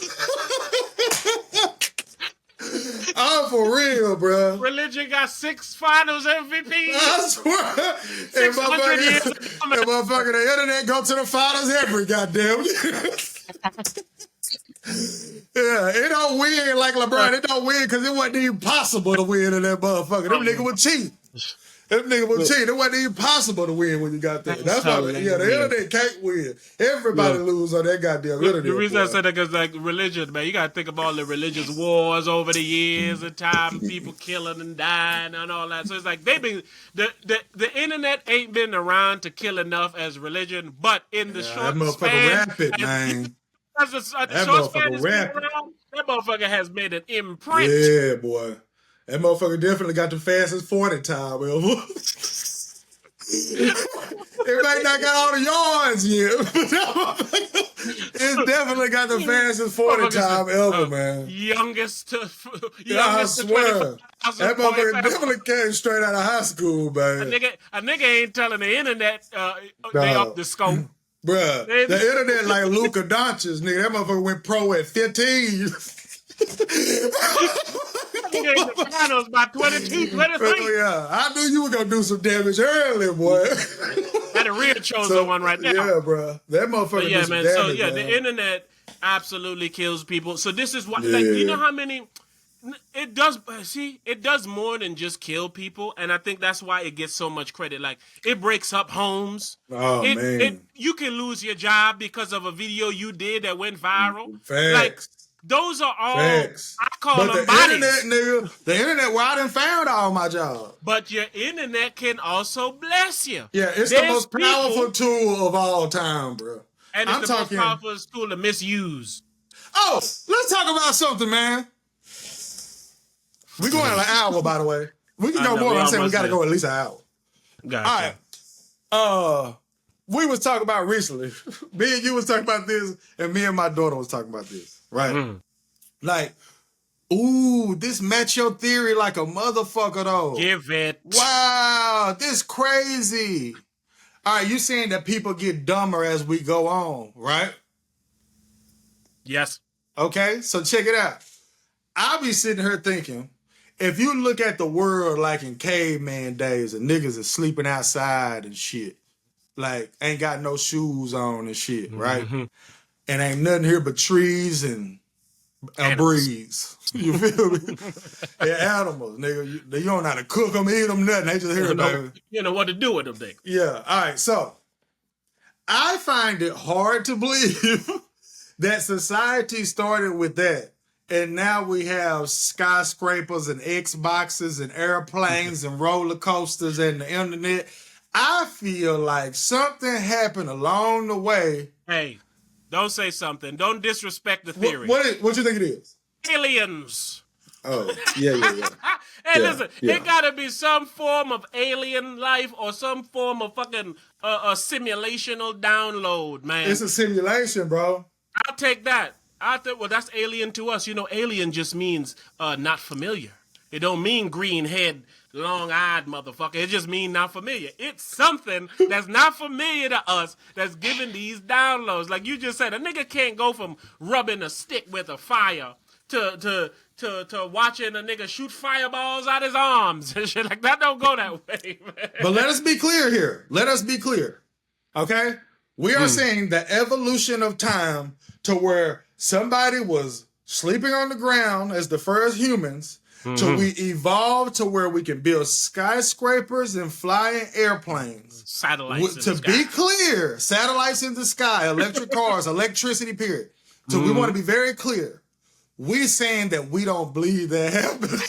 I'm for real, bro. Religion got 6 finals MVPs. I swear. 600 years. If motherfucking the internet go to the finals every goddamn. Yeah, it don't win like LeBron. It don't win because it wasn't even possible to win in that motherfucker. Them niggas was cheat. Them niggas was cheat. It wasn't even possible to win when you got that. That's why, the internet can't win. Everybody lose on that goddamn internet. The reason I said that because, like, religion, man, you got to think of all the religious wars over the years and time, people killing and dying and all that. So it's like they've been the internet ain't been around to kill enough as religion, but in the short that motherfucker span, rapid, man. As the short span is around, that motherfucker has made an imprint. Yeah, boy. That motherfucker definitely got the fastest 40 time ever. It might not got all the yards yet. It's definitely got the fastest 40 time ever, man. Youngest to I swear. That motherfucker definitely came straight out of high school, man. A nigga ain't telling the internet they up the scope. Bruh, the internet like Luka Doncic, nigga. That motherfucker went pro at 15. Nigga in the finals by 22, 23. Oh, yeah. I knew you were going to do some damage early, boy. Had a real chosen one right now. Yeah, bro. That motherfucker did some damage, So, yeah, man. the internet absolutely kills people. So this is why, like, you know how many... It does more than just kill people, and I think that's why it gets so much credit. Like, it breaks up homes. Oh, man. You can lose your job because of a video you did that went viral. Facts. Like, those are all, Facts. I call but them the bodies. internet, nigga, the internet where I done found all my jobs. But your internet can also bless you. Yeah, it's the most powerful tool of all time, bro. And it's the most powerful tool to misuse. Oh, let's talk about something, man. We're going an hour, by the way. We can go more. I'm saying we got to go at least an hour. Gotcha. All right. We was talking about recently. Me and you was talking about this, and me and my daughter was talking about this, right? Mm. Like, ooh, this match your theory like a motherfucker, though. Give it. Wow, this crazy. All right, you saying that people get dumber as we go on, right? Yes. Okay, so check it out. I'll be sitting here thinking, if you look at the world like in caveman days and niggas are sleeping outside and shit, like ain't got no shoes on and shit, right? Mm-hmm. And ain't nothing here but trees and a breeze. You feel me? They're animals, nigga. You don't know how to cook them, eat them, nothing. They just here. You know what to do with them, nigga. Yeah, all right. So I find it hard to believe that society started with that. And now we have skyscrapers and Xboxes and airplanes and roller coasters and the internet. I feel like something happened along the way. Hey, don't say something. Don't disrespect the theory. What you think it is? Aliens. Oh, yeah. Hey, listen, there gotta be some form of alien life or some form of fucking a simulational download, man. It's a simulation, bro. I'll take that. I thought, well, that's alien to us. You know, alien just means not familiar. It don't mean green head, long-eyed motherfucker. It just means not familiar. It's something that's not familiar to us that's giving these downloads. Like you just said, a nigga can't go from rubbing a stick with a fire to watching a nigga shoot fireballs out his arms and shit. Like, that don't go that way, man. But let us be clear here. Let us be clear. Okay? We are saying the evolution of time to where somebody was sleeping on the ground as the first humans till we evolved to where we can build skyscrapers and flying airplanes. Satellites in the sky. Be clear, satellites in the sky, electric cars, electricity, period. So we want to be very clear. We're saying that we don't believe that happened.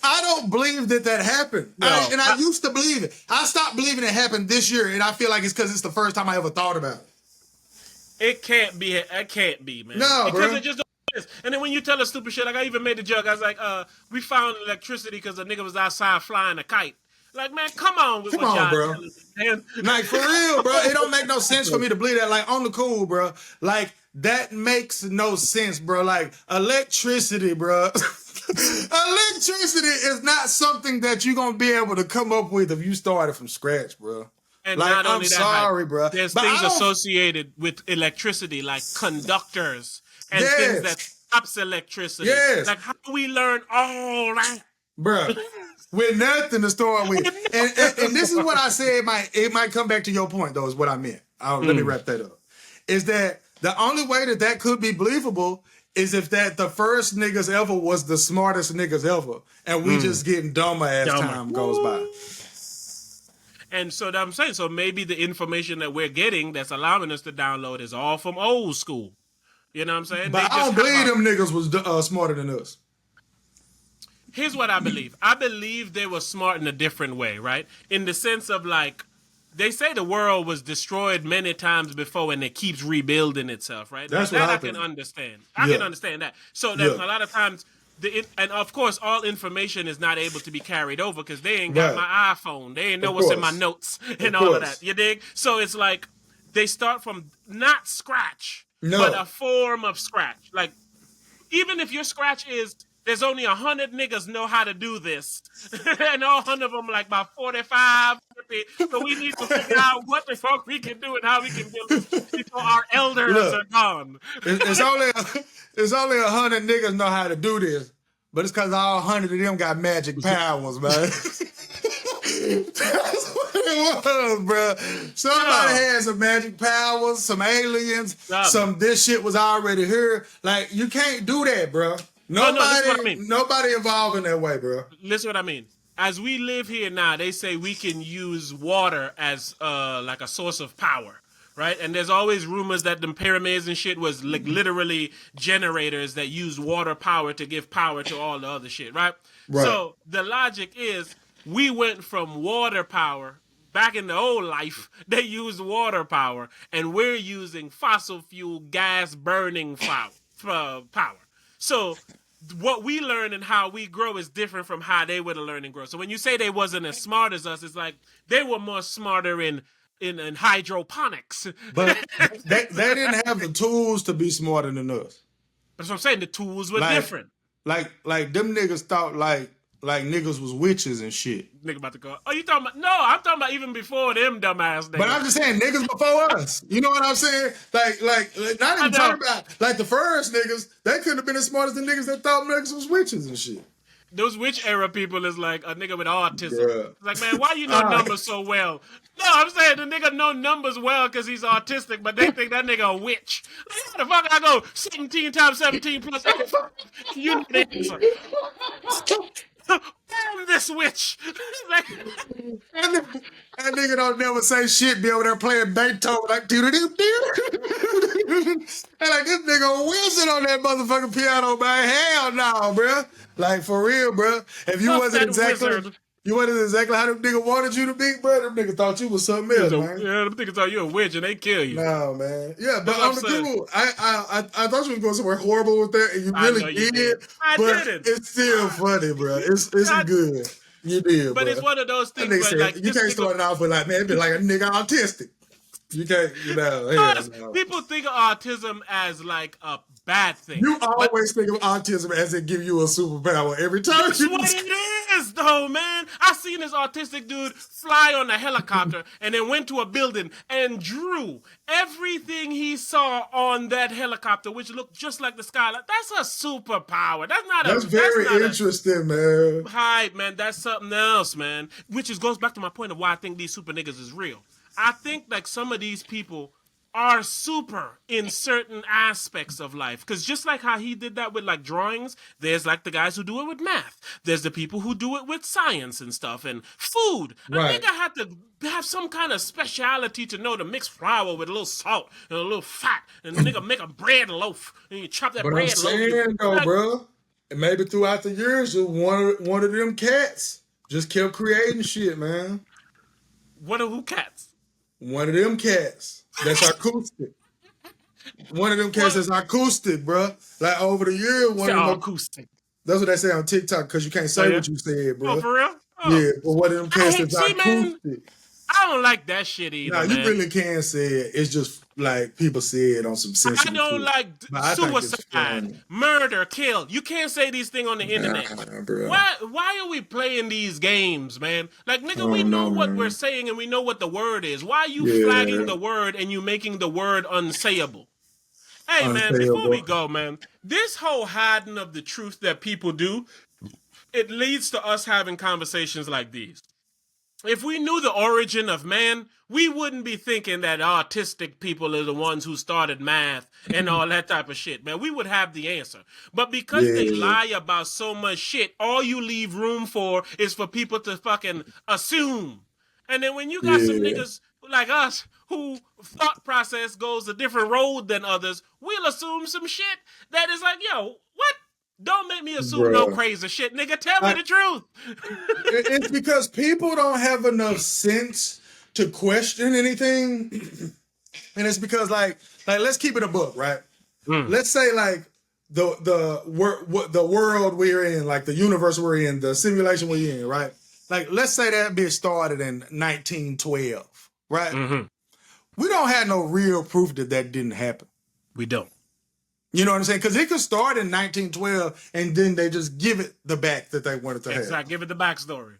I don't believe that happened. No, I used to believe it. I stopped believing it happened this year, and I feel like it's because it's the first time I ever thought about it. It can't be. It can't be, man. No, because bro. it just don't exist. And then when you tell us stupid shit, like I even made the joke. I was like, we found electricity because the nigga was outside flying a kite. Like, man, come on with what y'all bro. telling us, man. Like, for real, bro. It don't make no sense for me to believe that. Like, on the cool, bro. Like, that makes no sense, bro. Like, electricity, bro. Electricity is not something that you're going to be able to come up with if you started from scratch, bro. And Like, not I'm only that, sorry, bro. there's But things I don't. associated with electricity, like conductors and things that Yes. stops electricity. Yes. Like, how do we learn all that? Bruh. With nothing to start with. And this is what I said. It might come back to your point, though, is what I meant. Let me wrap that up. Is that the only way that could be believable is if that the first niggas ever was the smartest niggas ever. And we just getting dumber as time goes by. And so I'm saying, so maybe the information that we're getting that's allowing us to download is all from old school. You know what I'm saying? But I don't believe them niggas was smarter than us. Here's what I believe. I believe they were smart in a different way, right? In the sense of like, they say the world was destroyed many times before and it keeps rebuilding itself, right? That's now, what that I happened. can understand. I can understand that. So that a lot of times, and of course, all information is not able to be carried over because they ain't got my iPhone. They ain't know what's in my notes and all of that. You dig? So it's like they start from not scratch, but a form of scratch. Like, even if your scratch is, there's only 100 niggas know how to do this, and all 100 of them like about 45, 50. So we need to figure out what the fuck we can do and how we can build it before our elders are gone. It's only 100 niggas know how to do this, but it's because all 100 of them got magic powers, man. That's what it was, bro. Somebody had some magic powers, some aliens, this shit was already here. Like, you can't do that, bro. Nobody evolving that way, bro. Listen what I mean. As we live here now, they say we can use water as like a source of power, right? And there's always rumors that the pyramids and shit was like literally generators that use water power to give power to all the other shit, right? So the logic is we went from water power. Back in the old life, they used water power, and we're using fossil fuel gas burning power. So what we learn and how we grow is different from how they would have learned and grow. So when you say they wasn't as smart as us, it's like they were more smarter in hydroponics. But they didn't have the tools to be smarter than us. That's what I'm saying. The tools were different. Like them niggas thought like niggas was witches and shit. Nigga about to go. Oh, you talking about? No, I'm talking about even before them dumbass niggas. But I'm just saying niggas before us. You know what I'm saying? Like not even talking about like the first niggas. They couldn't have been as smart as the niggas that thought niggas was witches and shit. Those witch era people is like a nigga with autism. Bruh. It's like, man, why you know numbers so well? No, I'm saying the nigga know numbers well because he's autistic, but they think that nigga a witch. Like, how the fuck I go 17 times 17 plus 8? You know the answer. Damn this witch. That nigga don't never say shit, be over there playing Beethoven like doo-doo-doo-doo. And like, this nigga a wizard on that motherfucking piano, man. Hell no, bro. Like, for real, bro. If you wasn't exactly how them niggas wanted you to be, bro, them niggas thought you was something else, man. Yeah, them niggas thought you a witch and they kill you. No, man. Yeah, but on the cool, I thought you was going somewhere horrible with that, and you really did. But it's still funny, bro. It's good. You did, but it's one of those things where, like, you can't start it off with like, man, it be like a nigga autistic. You can't, no. People think of autism as like a bad thing. You always think of autism as it give you a superpower every time. That's what it is, though, man. I seen this autistic dude fly on a helicopter and then went to a building and drew everything he saw on that helicopter, which looked just like the skyline. That's a superpower. That's very interesting, man. Hype, man. That's something else, man. Which goes back to my point of why I think these super niggas is real. I think like some of these people are super in certain aspects of life. Because just like how he did that with like drawings, there's like the guys who do it with math. There's the people who do it with science and stuff and food. I think I had to have some kind of speciality to know to mix flour with a little salt and a little fat and nigga make a bread loaf and you chop that bread loaf. But I'm saying though, like, bro, and maybe throughout the years, one of them cats just kept creating shit, man. Who cats? One of them cats that's acoustic. One of them cats that's acoustic, bro. Like over the year, one of them acoustic. That's what they say on TikTok because you can't say what you said, bro. Oh, for real? Yeah, but one of them cats that's acoustic. I I don't like that shit either, Nah, you man. really can say it. It's just like people say it on some sensitive I don't shit. like But I think it's suicide, funny. murder, kill. You can't say these things on the internet. Nah, bro. Why are we playing these games, man? Like, nigga, we Oh, know no, what man. we're saying and we know what the word is. Why are you Yeah. flagging the word and you making the word unsayable? Hey, man, before we go, man, this whole hiding of the truth that people do, it leads to us having conversations like these. If we knew the origin of man, we wouldn't be thinking that autistic people are the ones who started math and all that type of shit, man. We would have the answer. But because they lie about so much shit, all you leave room for is for people to fucking assume. And then when you got some niggas like us who thought process goes a different road than others, we'll assume some shit that is like, yo, what? Don't make me assume no crazy shit, nigga. Tell me the truth. It's because people don't have enough sense to question anything, and it's because like let's keep it a book, right? Let's say like the world we're in, like the universe we're in, the simulation we're in, right? Like let's say that bitch started in 1912, right? Mm-hmm. We don't have no real proof that didn't happen. We don't. You know what I'm saying? Because it could start in 1912 and then they just give it the back that they wanted to have. Exactly. Give it the backstory.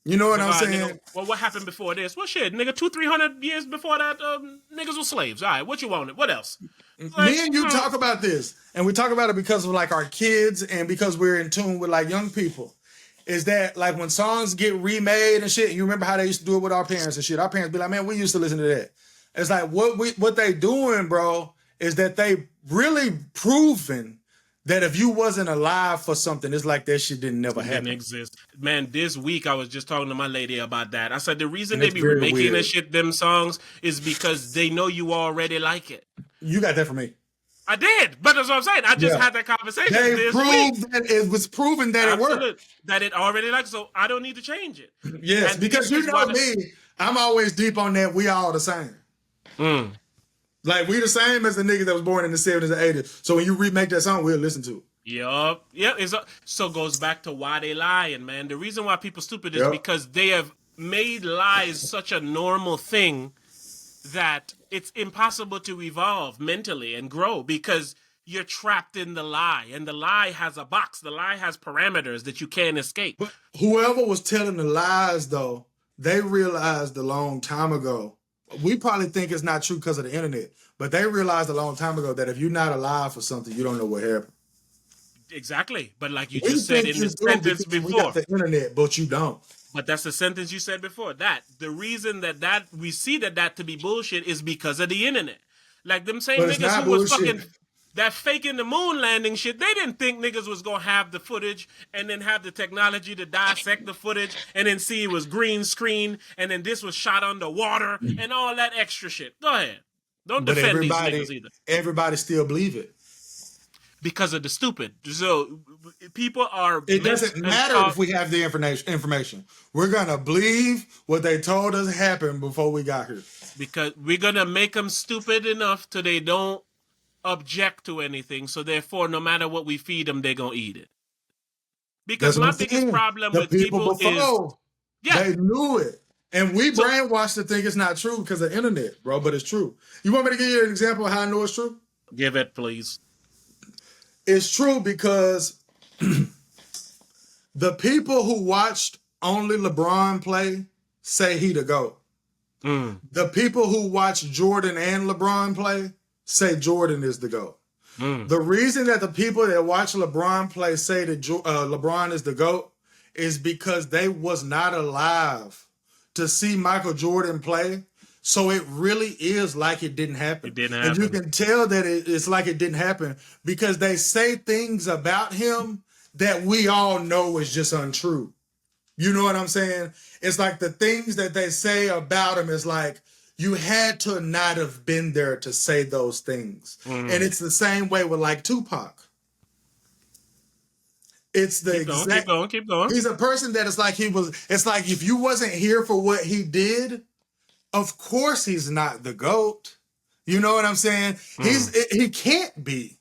You know what I'm saying? Nigga, well, what happened before this? Well, shit, nigga, 200-300 years before that, niggas were slaves. All right, what you wanted? What else? Like, me and you talk about this, and we talk about it because of like our kids and because we're in tune with like young people. Is that like when songs get remade and shit? You remember how they used to do it with our parents and shit? Our parents be like, man, we used to listen to that. It's like what they doing, bro, is that they really proven that if you wasn't alive for something, it's like that shit never happen. Didn't exist. Man, this week I was just talking to my lady about that. I said the reason they be remaking and shit them songs is because they know you already like it. You got that from me. I did, but that's what I'm saying. I just had that conversation they this proved week. That it was proven that it worked. That it already like, so I don't need to change it. Yes, and because you know me, I'm always deep on that. We all the same. Like, we the same as the niggas that was born in the 70s and 80s. So when you remake that song, we'll listen to it. Yep. So it goes back to why they lying, man. The reason why people stupid is because they have made lies such a normal thing that it's impossible to evolve mentally and grow because you're trapped in the lie. And the lie has a box. The lie has parameters that you can't escape. But whoever was telling the lies, though, they realized a long time ago. We probably think it's not true because of the internet, but they realized a long time ago that if you're not alive for something, you don't know what happened. Exactly. But like you just said in the sentence before. We got the internet, but you don't. But that's the sentence you said before. That the reason that we see that to be bullshit is because of the internet. Like them same niggas who was fucking that faking the moon landing shit, they didn't think niggas was gonna have the footage and then have the technology to dissect the footage and then see it was green screen and then this was shot underwater and all that extra shit. Go ahead. Don't defend these niggas either. Everybody still believe it. Because of the stupid. So people are... It doesn't matter if we have the information. We're gonna believe what they told us happened before we got here. Because we're gonna make them stupid enough till they don't object to anything, so therefore no matter what we feed them, they're gonna eat it. Because my biggest problem with people is they knew it, and we brainwashed to think it's not true because of the internet, bro, but it's true. You want me to give you an example of how I know it's true? Give it, please. It's true because the people who watched only LeBron play say he the GOAT. The people who watch Jordan and LeBron play say Jordan is the GOAT. The reason that the people that watch LeBron play say that LeBron is the GOAT is because they was not alive to see Michael Jordan play. So it really is like it didn't happen. It didn't happen. And you can tell that it's like it didn't happen because they say things about him that we all know is just untrue. You know what I'm saying? It's like the things that they say about him is like, you had to not have been there to say those things. And it's the same way with like Tupac. It's the exact... Keep going. He's a person that it's like it's like if you wasn't here for what he did, of course he's not the GOAT. You know what I'm saying? He can't be.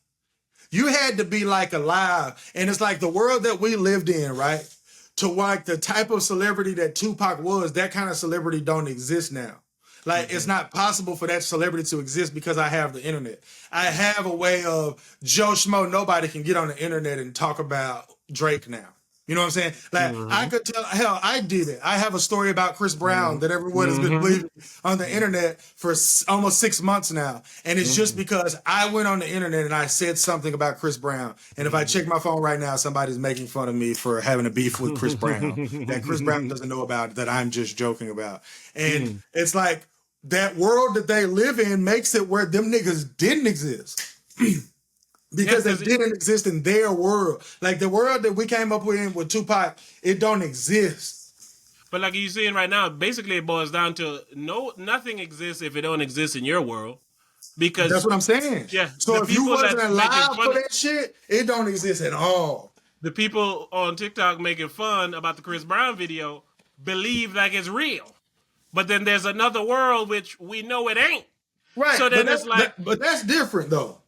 You had to be like alive. And it's like the world that we lived in, right? to like the type of celebrity that Tupac was, that kind of celebrity don't exist now. Like, it's not possible for that celebrity to exist because I have the internet. I have a way of Joe Schmo, nobody can get on the internet and talk about Drake now. You know what I'm saying? Like, I could tell, hell, I did it. I have a story about Chris Brown that everyone has been believing on the internet for almost 6 months now. And it's just because I went on the internet and I said something about Chris Brown. And if I check my phone right now, somebody's making fun of me for having a beef with Chris Brown that Chris Brown doesn't know about, that I'm just joking about. And it's like, that world that they live in makes it where them niggas didn't exist. Because they didn't exist in their world. Like, the world that we came up with Tupac, it don't exist. But like you're seeing right now, basically it boils down to nothing exists if it don't exist in your world. Because that's what I'm saying. Yeah. So if you wasn't alive for that shit, it don't exist at all. The people on TikTok making fun about the Chris Brown video believe like it's real. But then there's another world which we know it ain't. Right. So then it's like, but that's different though.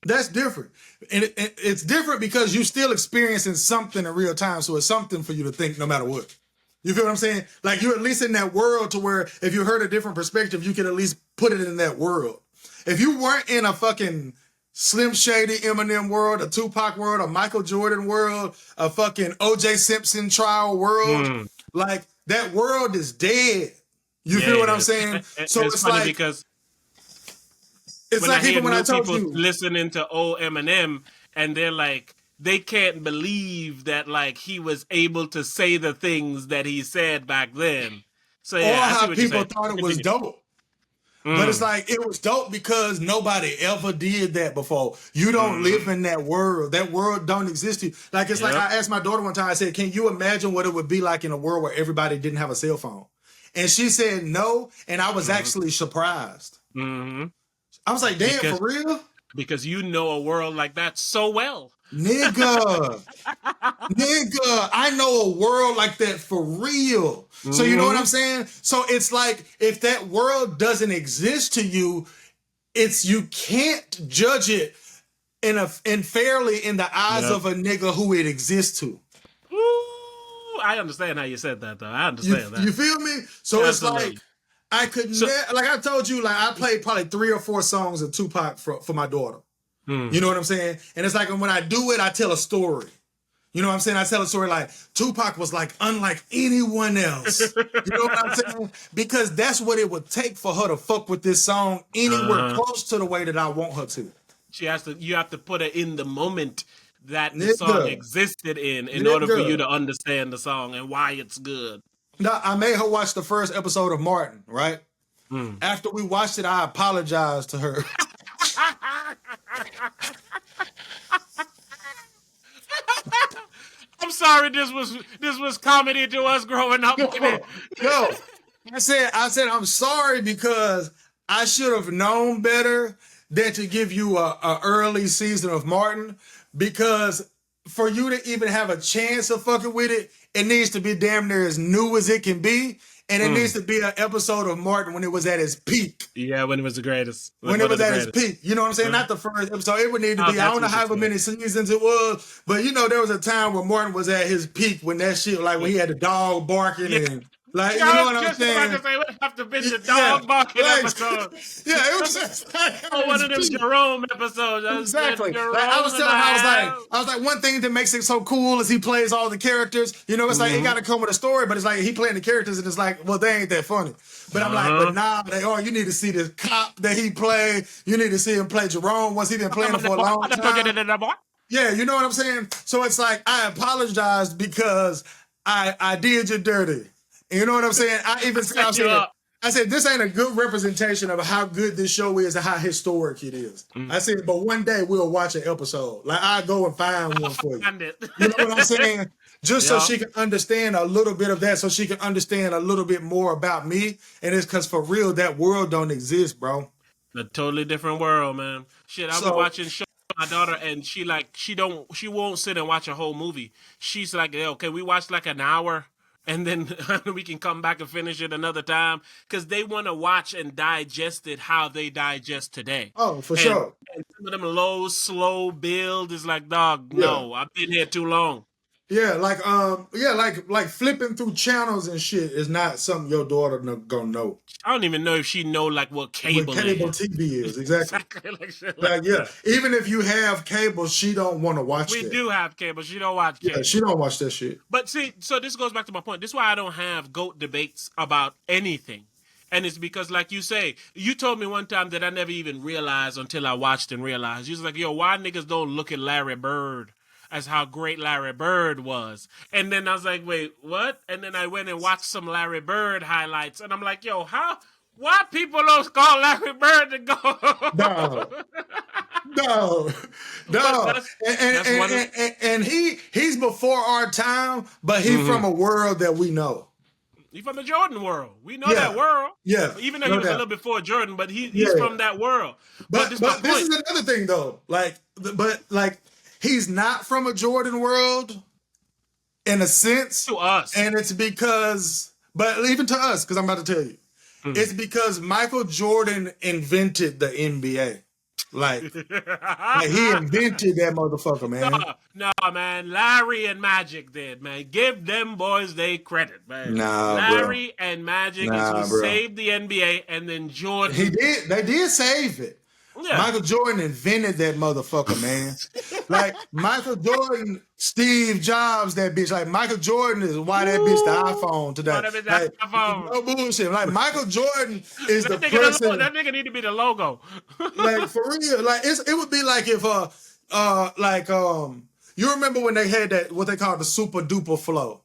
That's different. And it's different because you're still experiencing something in real time. So it's something for you to think no matter what. You feel what I'm saying? Like, you're at least in that world to where if you heard a different perspective, you can at least put it in that world. If you weren't in a fucking Slim Shady Eminem world, a Tupac world, a Michael Jordan world, a fucking O.J. Simpson trial world, like, that world is dead. You feel what I'm saying? So it's funny like, because it's like even when I told people you listening to old Eminem and they're like, they can't believe that like he was able to say the things that he said back then. So yeah, or how people thought it was dope. But it's like, it was dope because nobody ever did that before. You don't live in that world. That world don't exist to you. Like, it's like I asked my daughter one time, I said, can you imagine what it would be like in a world where everybody didn't have a cell phone? And she said no, and I was actually surprised. I was like, damn, for real? Because you know a world like that so well. Nigga, I know a world like that for real. So you know what I'm saying? So it's like, if that world doesn't exist to you, you can't judge it in fairly in the eyes of a nigga who it exists to. I understand how you said that, though. I understand that. You feel me? So absolutely. It's like, I could like I told you, like, I played probably 3 or 4 songs of Tupac for my daughter. You know what I'm saying? And it's like, when I do it, I tell a story. You know what I'm saying? I tell a story like, Tupac was like unlike anyone else. You know what I'm saying? Because that's what it would take for her to fuck with this song anywhere close to the way that I want her to. You have to put it in the moment that the song existed in order for you to understand the song and why it's good. Now, I made her watch the first episode of Martin, right? After we watched it, I apologized to her. I'm sorry, this was comedy to us growing up. Yo, I said I'm sorry because I should have known better than to give you a early season of Martin, because for you to even have a chance of fucking with it, it needs to be damn near as new as it can be. And it needs to be an episode of Martin when it was at its peak. Yeah, when it was the greatest. When it was at its peak. You know what I'm saying? Not the first episode. It would need to be, I don't know how many seasons it was, but you know, there was a time where Martin was at his peak when that shit, like when he had the dog barking and like, you know what I'm saying? It would have to be the dog barking episode. Yeah, it was just like one of them Jerome episodes. Exactly. Like, I was telling her, I was like, one thing that makes it so cool is he plays all the characters. You know, it's like, it got to come with a story, but it's like he playing the characters and it's like, well, they ain't that funny. But I'm like, but nah, you need to see this cop that he played. You need to see him play Jerome once he been playing him for a long time. Yeah, you know what I'm saying? So it's like, I apologized because I did you dirty. You know what I'm saying? I even said, this ain't a good representation of how good this show is and how historic it is. I said, but one day we'll watch an episode. Like, I'll go and find one for you. You know what I'm saying? Just so she can understand a little bit of that, so she can understand a little bit more about me. And it's because for real, that world don't exist, bro. A totally different world, man. Shit, I was watching show with my daughter, and she won't sit and watch a whole movie. She's like, okay, we watched like an hour. And then we can come back and finish it another time, because they want to watch and digest it how they digest today. Oh, for sure. And some of them low, slow build is like, dog, no, I've been here too long. Yeah, like flipping through channels and shit is not something your daughter gonna know. I don't even know if she know like what cable What cable is. TV is, exactly. Exactly, like shit Like, like yeah, that. even if you have cable, she don't want to watch We that. do have cable. She don't watch cable. Yeah, she don't watch that shit. But see, so this goes back to my point. This is why I don't have GOAT debates about anything. And it's because, like you say, you told me one time that I never even realized until I watched and realized. You was like, yo, why niggas don't look at Larry Bird as how great Larry Bird was? And then I was like, wait, what? And then I went and watched some Larry Bird highlights. And I'm like, yo, why people don't call Larry Bird the GOAT? No. That's And he's before our time, but he's from a world that we know. He's from the Jordan world. We know that world. Yeah. Even though he was a little before Jordan, but he's from that world. But this is another thing though. But he's not from a Jordan world in a sense. To us. And it's because, but even to us, because I'm about to tell you. It's because Michael Jordan invented the NBA. Like he invented that motherfucker, man. No, man. Larry and Magic did, man. Give them boys they credit, man. Larry and Magic is who saved the NBA, and then Jordan. They did save it. Yeah. Michael Jordan invented that motherfucker, man. Like Michael Jordan, Steve Jobs, that bitch. Like Michael Jordan is why that bitch the iPhone today. Like, no bullshit. Like Michael Jordan is the person. That nigga need to be the logo. Like for real. Like it would be like if you remember when they had that what they call the super duper flow.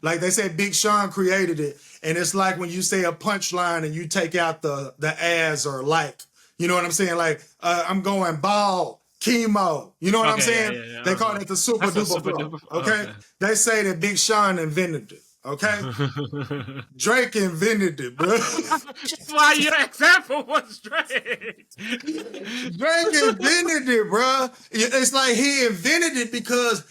Like they said Big Sean created it, and it's like when you say a punchline and you take out the as or like. You know what I'm saying? Like, I'm going ball, chemo. You know what I'm saying? Yeah. They call it the super duper flow. Okay? They say that Big Sean invented it. Okay? Drake invented it, bro. That's why your example was Drake. Drake invented it, bro. It's like he invented it because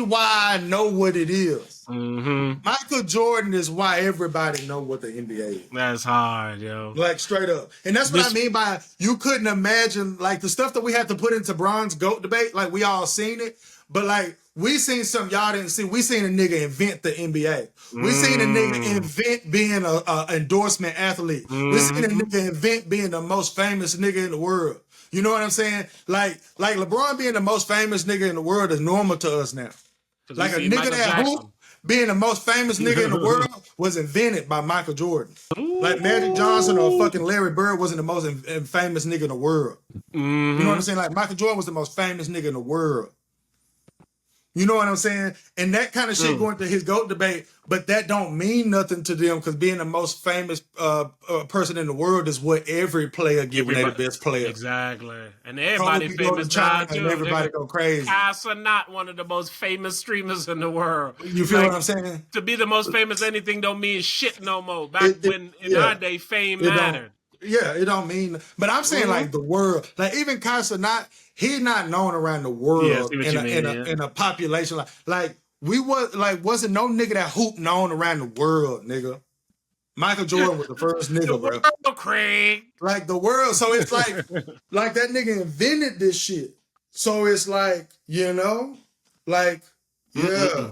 why I know what it is. Mm-hmm. Michael Jordan is why everybody know what the NBA is. That's hard, yo. Like straight up. And that's what I mean by you couldn't imagine like the stuff that we had to put into Bron's GOAT debate, like we all seen it. But like we seen something y'all didn't see. We seen a nigga invent the NBA. We seen a nigga invent being a endorsement athlete. We seen a nigga invent being the most famous nigga in the world. You know what I'm saying? Like LeBron being the most famous nigga in the world is normal to us now. Like a nigga that hoop being the most famous nigga in the world was invented by Michael Jordan. Ooh. Like Magic Johnson or fucking Larry Bird wasn't the most famous nigga in the world. Mm-hmm. You know what I'm saying? Like Michael Jordan was the most famous nigga in the world. You know what I'm saying? And that kind of shit going to his GOAT debate, but that don't mean nothing to them because being the most famous person in the world is what every player give when they're the best player. Exactly. And everybody famous now too. And everybody go crazy. Kasa not one of the most famous streamers in the world. You feel what I'm saying? To be the most famous anything don't mean shit no more. Back when in our day fame mattered. Yeah, it don't mean. But I'm saying like the world, like even Kasa he's not known around the world in a population like we wasn't no nigga that hoop known around the world, nigga. Michael Jordan was the first nigga, bro. Craig. Like the world, so it's like that nigga invented this shit. So it's like, you know, like yeah.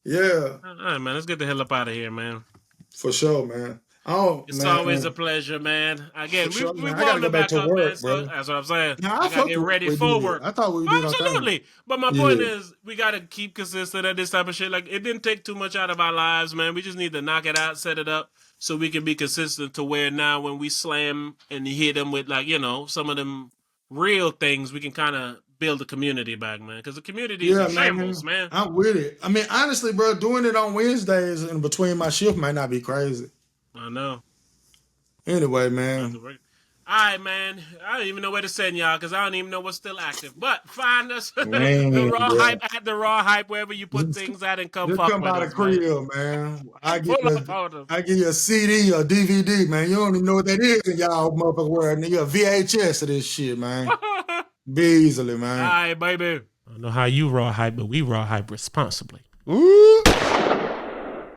All right, man, let's get the hell up out of here, man. For sure, man. It's always a pleasure, man. Again, we want to back up, man. So that's what I'm saying. I gotta get ready for work. I thought we did. Absolutely. But my point is, we gotta keep consistent at this type of shit. Like, it didn't take too much out of our lives, man. We just need to knock it out, set it up, so we can be consistent to where now when we slam and hit them with, like, you know, some of them real things, we can kind of build a community back, man. Because the community is in shambles, man. I'm with it. I mean, honestly, bro, doing it on Wednesdays and between my shift might not be crazy. I know. Anyway, man. All right, man. I don't even know where to send y'all because I don't even know what's still active. But find us the Raw Hype at the Raw Hype wherever you put things at and come fuck with us. Just come by the crib, man. I give you a CD or DVD, man. You don't even know what that is in y'all motherfucker world. You a VHS of this shit, man. Be easily, man. All right, baby. I don't know how you Raw Hype, but we Raw Hype responsibly. Ooh.